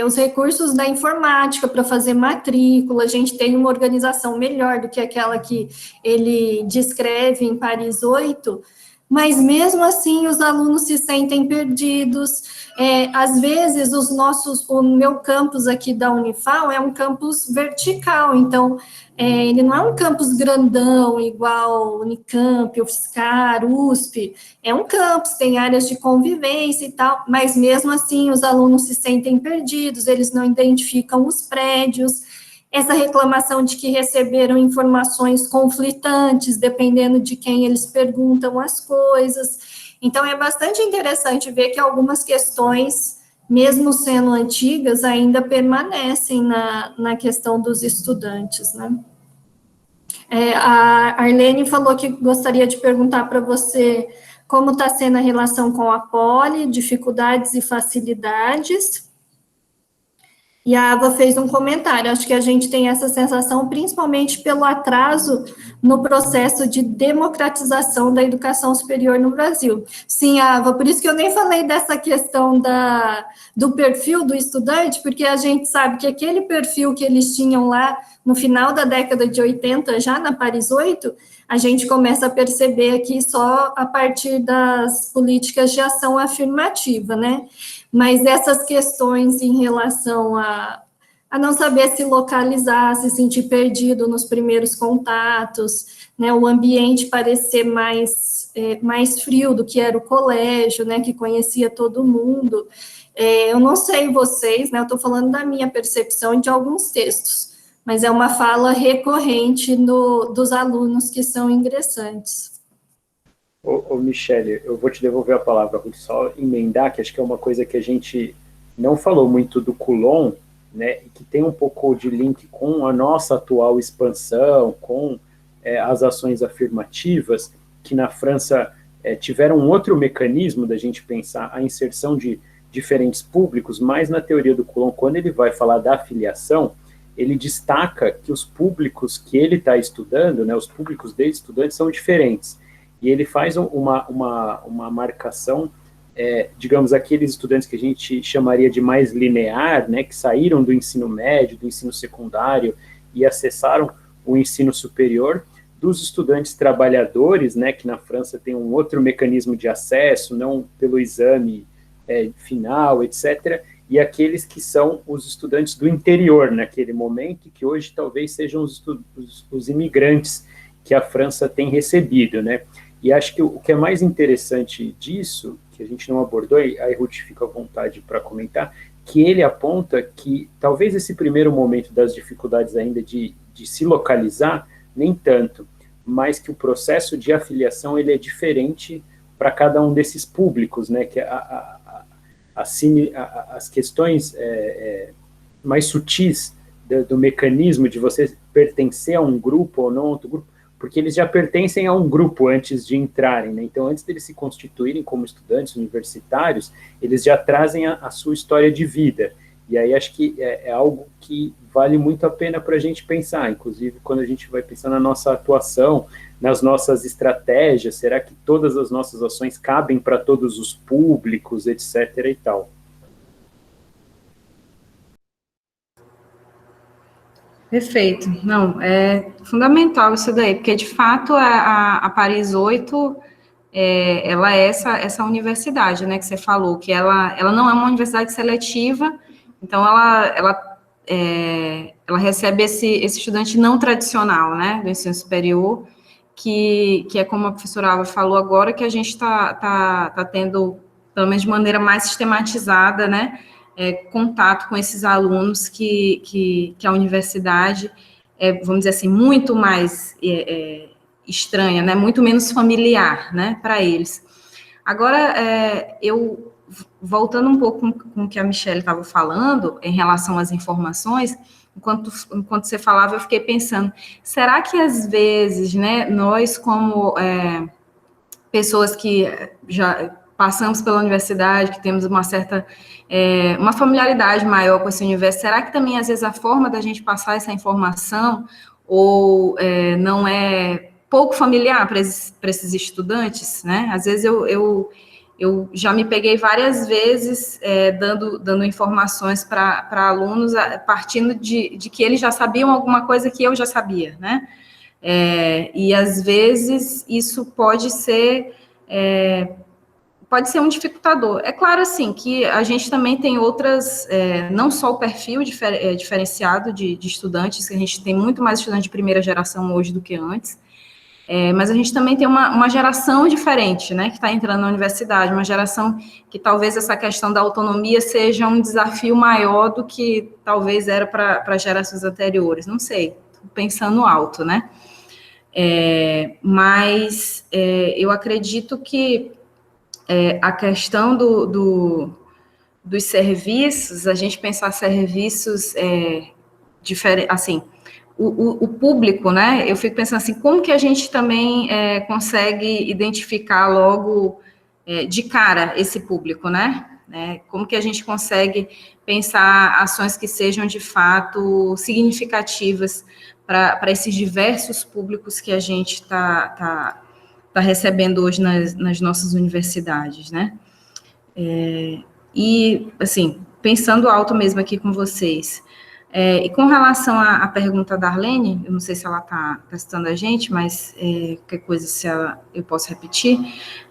os recursos da informática para fazer matrícula, a gente tem uma organização melhor do que aquela que ele descreve em Paris 8, mas mesmo assim os alunos se sentem perdidos. Às vezes o meu campus aqui da Unifal é um campus vertical, então ele não é um campus grandão igual Unicamp, UFSCar, USP, é um campus, tem áreas de convivência e tal, mas mesmo assim os alunos se sentem perdidos, eles não identificam os prédios, essa reclamação de que receberam informações conflitantes, dependendo de quem eles perguntam as coisas. Então, é bastante interessante ver que algumas questões, mesmo sendo antigas, ainda permanecem na questão dos estudantes, né? A Arlene falou que gostaria de perguntar para você como está sendo a relação com a Poli, dificuldades e facilidades. E a Ava fez um comentário, acho que a gente tem essa sensação principalmente pelo atraso no processo de democratização da educação superior no Brasil. Sim, Ava, por isso que eu nem falei dessa questão do perfil do estudante, porque a gente sabe que aquele perfil que eles tinham lá no final da década de 80, já na Paris 8, a gente começa a perceber aqui só a partir das políticas de ação afirmativa, né? Mas essas questões em relação a não saber se localizar, se sentir perdido nos primeiros contatos, né, o ambiente parecer mais frio do que era o colégio, né, que conhecia todo mundo. Eu não sei vocês, né, eu estou falando da minha percepção de alguns textos, mas é uma fala recorrente dos alunos que são ingressantes. Michele, eu vou te devolver a palavra, vou só emendar, que acho que é uma coisa que a gente não falou muito do Coulon, né, e que tem um pouco de link com a nossa atual expansão, com as ações afirmativas, que na França tiveram um outro mecanismo da gente pensar a inserção de diferentes públicos, mas na teoria do Coulon, quando ele vai falar da afiliação, ele destaca que os públicos que ele está estudando, né, os públicos dele estudantes são diferentes, e ele faz uma marcação, digamos, aqueles estudantes que a gente chamaria de mais linear, né, que saíram do ensino médio, do ensino secundário, e acessaram o ensino superior, dos estudantes trabalhadores, né, que na França tem um outro mecanismo de acesso, não pelo exame final, etc., e aqueles que são os estudantes do interior naquele momento, que hoje talvez sejam os imigrantes que a França tem recebido, né? E acho que o que é mais interessante disso, que a gente não abordou, e a Ruth fica à vontade para comentar, que ele aponta que talvez esse primeiro momento das dificuldades ainda de se localizar, nem tanto, mas que o processo de afiliação ele é diferente para cada um desses públicos, né? Que as questões mais sutis do mecanismo de você pertencer a um grupo ou não a outro grupo, porque eles já pertencem a um grupo antes de entrarem, né? Então, antes deles se constituírem como estudantes universitários, eles já trazem a sua história de vida. E aí acho que é algo que vale muito a pena para a gente pensar, inclusive quando a gente vai pensar na nossa atuação, nas nossas estratégias, será que todas as nossas ações cabem para todos os públicos, etc. e tal. Perfeito. Não, é fundamental isso daí, porque, de fato, a Paris 8, ela é essa universidade, né, que você falou, que ela não é uma universidade seletiva, então ela recebe esse estudante não tradicional, né, do ensino superior, que é como a professora Alva falou agora, que a gente está tendo, pelo menos de maneira mais sistematizada, né, contato com esses alunos que a universidade vamos dizer assim, muito mais estranha, né, muito menos familiar, né, para eles. Agora, eu, voltando um pouco com o que a Michelle estava falando, em relação às informações, enquanto você falava, eu fiquei pensando, será que às vezes, né, nós como pessoas que já passamos pela universidade, que temos uma certa, uma familiaridade maior com esse universo, será que também, às vezes, a forma da gente passar essa informação, ou não é pouco familiar para esses estudantes, né? Às vezes eu já me peguei várias vezes dando informações para alunos, partindo de que eles já sabiam alguma coisa que eu já sabia, né? E às vezes isso pode ser um dificultador. É claro, assim, que a gente também tem outras, não só o perfil diferenciado de estudantes, que a gente tem muito mais estudantes de primeira geração hoje do que antes, mas a gente também tem uma geração diferente, né, que está entrando na universidade, uma geração que talvez essa questão da autonomia seja um desafio maior do que talvez era para gerações anteriores, não sei, pensando alto, né? Mas eu acredito que a questão dos serviços, a gente pensar serviços diferentes, assim, o público, né, eu fico pensando assim, como que a gente também consegue identificar logo de cara esse público, né? Como que a gente consegue pensar ações que sejam de fato significativas para esses diversos públicos que a gente está recebendo hoje nas nossas universidades, né? E, assim, pensando alto mesmo aqui com vocês, e com relação à pergunta da Arlene, eu não sei se ela está citando a gente, mas qualquer coisa eu posso repetir,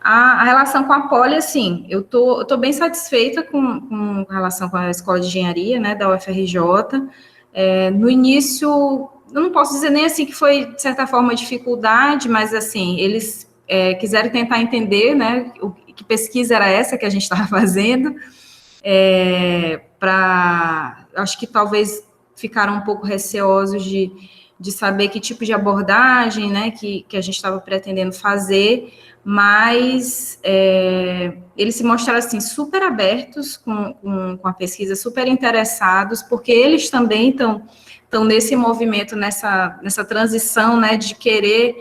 a relação com a Poli, assim, eu tô bem satisfeita com relação com a Escola de Engenharia, né, da UFRJ. No início, eu não posso dizer nem assim que foi, de certa forma, dificuldade, mas, assim, eles quiseram tentar entender, né, que pesquisa era essa que a gente estava fazendo, acho que talvez ficaram um pouco receosos de saber que tipo de abordagem, né, que a gente estava pretendendo fazer, mas eles se mostraram, assim, super abertos com a pesquisa, super interessados, porque eles também estão nesse movimento, nessa transição, né, de querer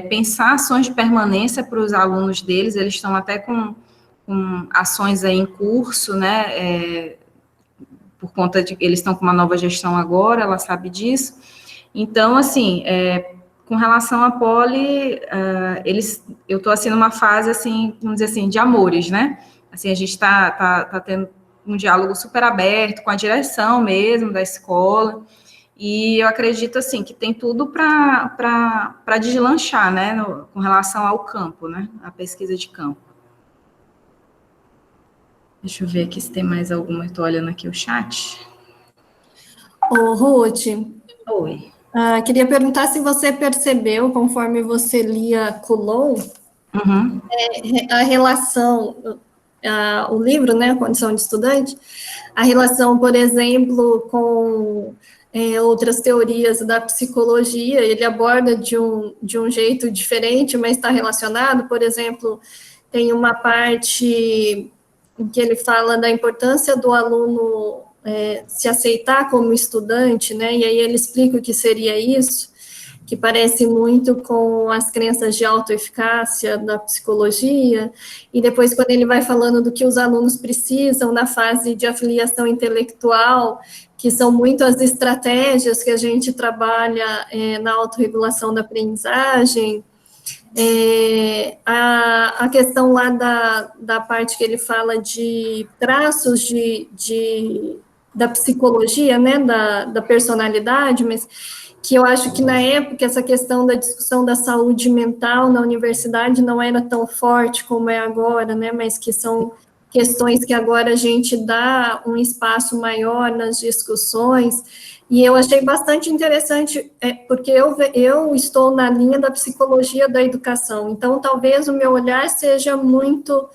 pensar ações de permanência para os alunos deles, eles estão até com ações aí em curso, né, por conta de eles estão com uma nova gestão agora, ela sabe disso. Então, assim, com relação à Poli, eu estou assim numa fase assim, vamos dizer assim, de amores, né? Assim, a gente está tendo um diálogo super aberto com a direção mesmo da escola, e eu acredito assim que tem tudo para deslanchar, né? Com relação ao campo, né? A pesquisa de campo. Deixa eu ver aqui se tem mais alguma. Estou olhando aqui o chat. Ô, Ruth. Oi. Queria perguntar se você percebeu, conforme você lia Coulon, a relação, o livro, né, Condição de Estudante, a relação, por exemplo, com outras teorias da psicologia. Ele aborda de um jeito diferente, mas está relacionado. Por exemplo, tem uma parte em que ele fala da importância do aluno se aceitar como estudante, né? E aí ele explica o que seria isso, que parece muito com as crenças de autoeficácia da psicologia, e depois quando ele vai falando do que os alunos precisam na fase de afiliação intelectual, que são muito as estratégias que a gente trabalha na autorregulação da aprendizagem, a questão lá da parte que ele fala de traços da psicologia, né, da personalidade, mas que eu acho que na época essa questão da discussão da saúde mental na universidade não era tão forte como é agora, né, mas que são questões que agora a gente dá um espaço maior nas discussões, e eu achei bastante interessante, porque eu estou na linha da psicologia da educação, então talvez o meu olhar seja muito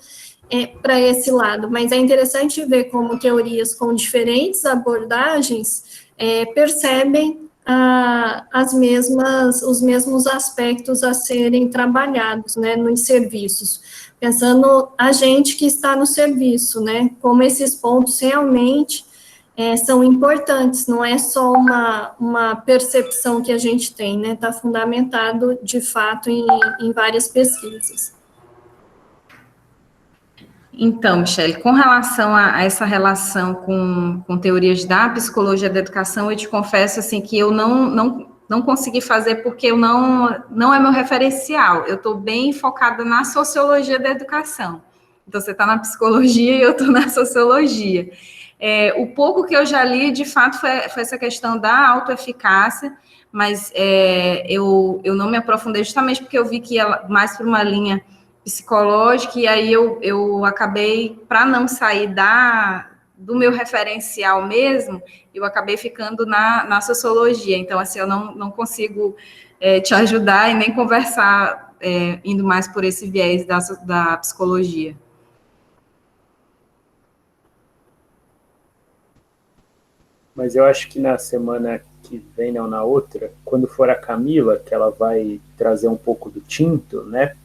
para esse lado, mas é interessante ver como teorias com diferentes abordagens percebem os mesmos aspectos a serem trabalhados, né, nos serviços, pensando a gente que está no serviço, né, como esses pontos realmente são importantes, não é só uma percepção que a gente tem, né, está fundamentado, de fato, em várias pesquisas. Então, Michele, com relação a essa relação com teorias da psicologia da educação, eu te confesso assim que eu não consegui fazer porque não é meu referencial. Eu estou bem focada na sociologia da educação. Então, você está na psicologia e eu estou na sociologia. O pouco que eu já li, de fato, foi essa questão da autoeficácia, mas eu não me aprofundei justamente porque eu vi que ia mais para uma linha psicológica, e aí eu acabei, para não sair do meu referencial mesmo, eu acabei ficando na sociologia. Então, assim, eu não consigo te ajudar e nem conversar indo mais por esse viés da psicologia. Mas eu acho que na semana que vem, não, na outra, quando for a Camila, que ela vai trazer um pouco do Tinto, né,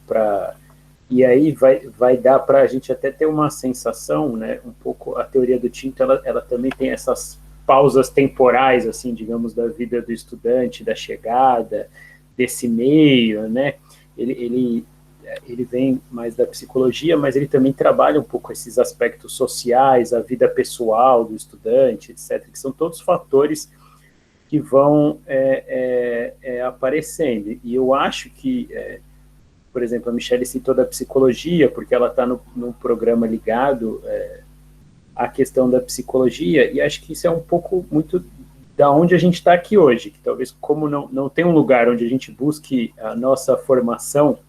e aí vai dar para a gente até ter uma sensação, né, um pouco, a teoria do Tinto, ela também tem essas pausas temporais, assim, digamos, da vida do estudante, da chegada, desse meio, né, ele vem mais da psicologia, mas ele também trabalha um pouco esses aspectos sociais, a vida pessoal do estudante, etc., que são todos fatores que vão aparecendo. E eu acho que, por exemplo, a Michele citou da psicologia, porque ela está num programa ligado à questão da psicologia, e acho que isso é um pouco muito da onde a gente está aqui hoje, que talvez como não tem um lugar onde a gente busque a nossa formação,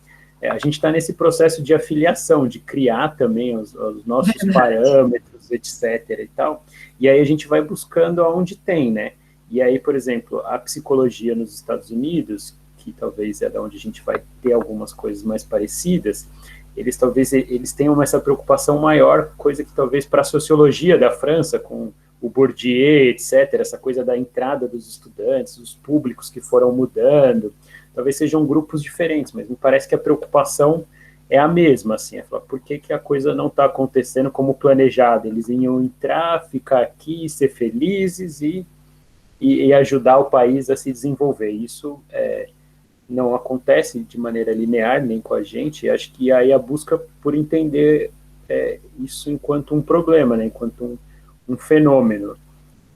a gente está nesse processo de afiliação, de criar também os nossos parâmetros, etc. e tal, e aí a gente vai buscando aonde tem, né? E aí, por exemplo, a psicologia nos Estados Unidos, que talvez é da onde a gente vai ter algumas coisas mais parecidas, eles tenham essa preocupação maior, coisa que talvez para a sociologia da França, com o Bourdieu, etc., essa coisa da entrada dos estudantes, os públicos que foram mudando, talvez sejam grupos diferentes, mas me parece que a preocupação é a mesma, assim, falar, por que a coisa não está acontecendo como planejado? Eles iam entrar, ficar aqui, ser felizes e ajudar o país a se desenvolver. Isso não acontece de maneira linear, nem com a gente, e acho que aí a busca por entender isso enquanto um problema, né, enquanto um fenômeno.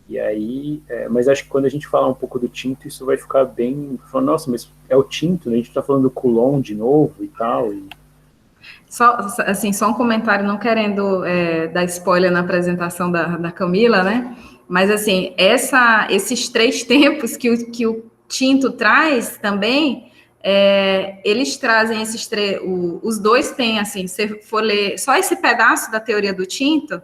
E aí, mas acho que quando a gente falar um pouco do tinto, isso vai ficar bem, falando, nossa, mas é o tinto, né? A gente está falando do Coulomb de novo e tal. Só, assim, só um comentário, não querendo dar spoiler na apresentação da Camila, né? Mas, assim, esses 3 tempos que o tinto traz também, eles trazem esses 3, os 2 têm, assim, se você for ler só esse pedaço da teoria do tinto,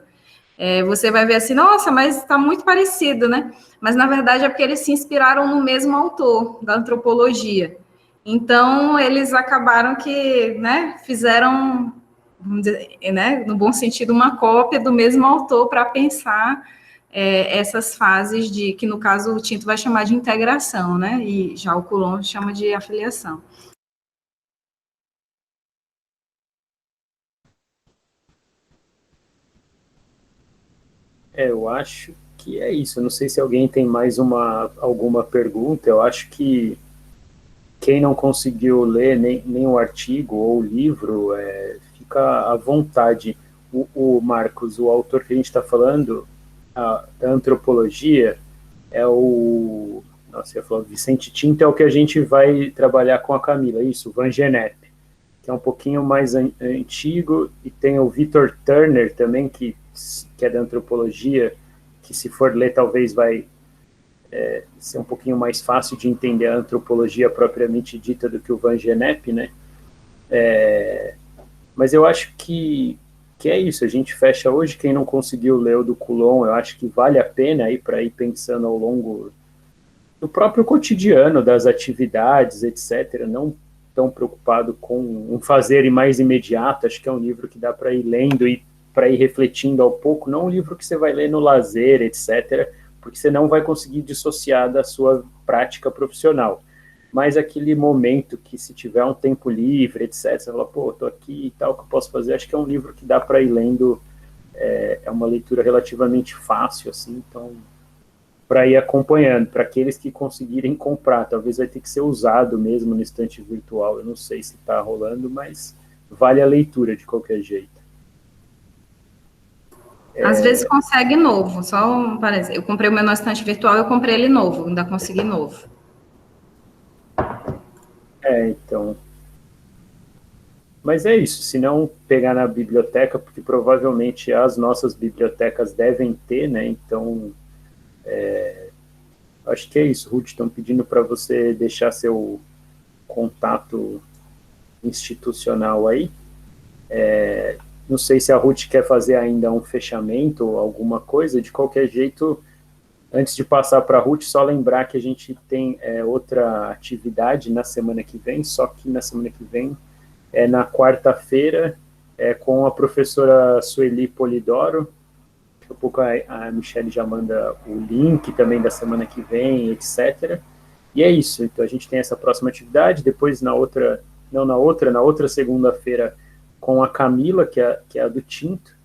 você vai ver assim, nossa, mas está muito parecido, né? Mas, na verdade, é porque eles se inspiraram no mesmo autor da antropologia. Então, eles acabaram que, né, fizeram, vamos dizer, né, no bom sentido, uma cópia do mesmo autor para pensar essas fases de, que no caso o Tinto vai chamar de integração, né, e já o Coulomb chama de afiliação. Eu acho que é isso. Eu não sei se alguém tem mais alguma pergunta. Eu acho que quem não conseguiu ler nem o artigo ou o livro, fica à vontade. O Marcos, o autor que a gente está falando, da antropologia, é o... Nossa, eu ia falar, Vicente Tinto é o que a gente vai trabalhar com a Camila, isso, Van Gennep, que é um pouquinho mais antigo, e tem o Victor Turner também, que é da antropologia, que se for ler talvez vai ser um pouquinho mais fácil de entender a antropologia propriamente dita do que o Van Gennep, né? Mas eu acho que é isso, a gente fecha hoje. Quem não conseguiu ler o do Coulomb, eu acho que vale a pena aí para ir pensando ao longo do próprio cotidiano, das atividades, etc., não tão preocupado com um fazer mais imediato. Acho que é um livro que dá para ir lendo e para ir refletindo ao pouco, não um livro que você vai ler no lazer, etc., porque você não vai conseguir dissociar da sua prática profissional. Mas aquele momento que, se tiver um tempo livre, etc., você fala, pô, tô aqui e tal, o que eu posso fazer? Acho que é um livro que dá para ir lendo, é uma leitura relativamente fácil, assim, então, para ir acompanhando, para aqueles que conseguirem comprar. Talvez vai ter que ser usado mesmo no estante virtual, eu não sei se está rolando, mas vale a leitura de qualquer jeito. Às vezes consegue novo, só um parênteses. Eu comprei o meu no estante virtual, eu comprei ele novo, ainda consegui novo. Então. Mas é isso, se não pegar na biblioteca, porque provavelmente as nossas bibliotecas devem ter, né? Então, acho que é isso, Ruth. Estão pedindo para você deixar seu contato institucional aí. Não sei se a Ruth quer fazer ainda um fechamento ou alguma coisa. De qualquer jeito, antes de passar para a Ruth, só lembrar que a gente tem outra atividade na semana que vem, só que na semana que vem na quarta-feira, com a professora Sueli Polidoro. Daqui a pouco a Michelle já manda o link também da semana que vem, etc. E é isso. Então a gente tem essa próxima atividade, depois na outra segunda-feira com a Camila, que é a do Tinto,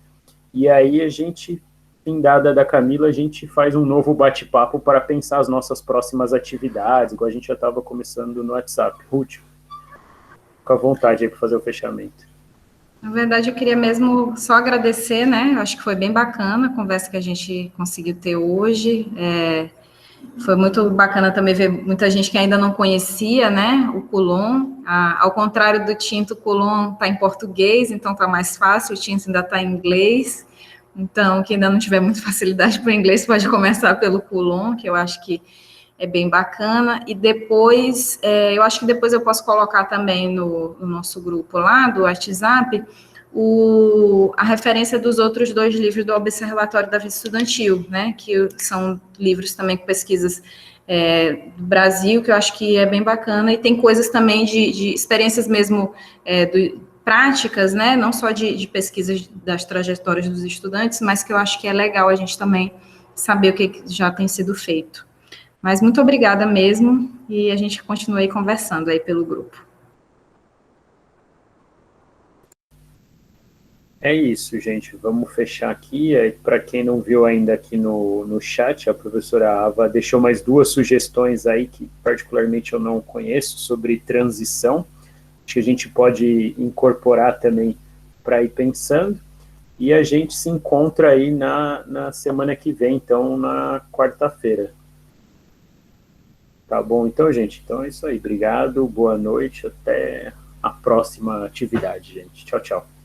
e aí a gente, findada da Camila, a gente faz um novo bate-papo para pensar as nossas próximas atividades, igual a gente já estava começando no WhatsApp. Ruth, fica à vontade aí para fazer o fechamento. Na verdade, eu queria mesmo só agradecer, né? Eu acho que foi bem bacana a conversa que a gente conseguiu ter hoje. Foi muito bacana também ver muita gente que ainda não conhecia, né, o Coulomb. Ao contrário do Tinto, o Coulomb está em português, então está mais fácil, o Tinto ainda está em inglês. Então, quem ainda não tiver muita facilidade para o inglês, pode começar pelo Coulomb, que eu acho que é bem bacana. E depois, eu acho que depois eu posso colocar também no nosso grupo lá, do WhatsApp, a referência dos outros 2 livros do Observatório da Vida Estudantil, né, que são livros também com pesquisas do Brasil, que eu acho que é bem bacana, e tem coisas também de experiências mesmo práticas, né, não só de pesquisas das trajetórias dos estudantes, mas que eu acho que é legal a gente também saber o que já tem sido feito. Mas muito obrigada mesmo, e a gente continua aí conversando aí pelo grupo. É isso, gente. Vamos fechar aqui. Para quem não viu ainda aqui no chat, a professora Ava deixou mais 2 sugestões aí que particularmente eu não conheço, sobre transição. Acho que a gente pode incorporar também para ir pensando. E a gente se encontra aí na semana que vem, então, na quarta-feira. Tá bom, então, gente? Então é isso aí. Obrigado, boa noite, até a próxima atividade, gente. Tchau, tchau.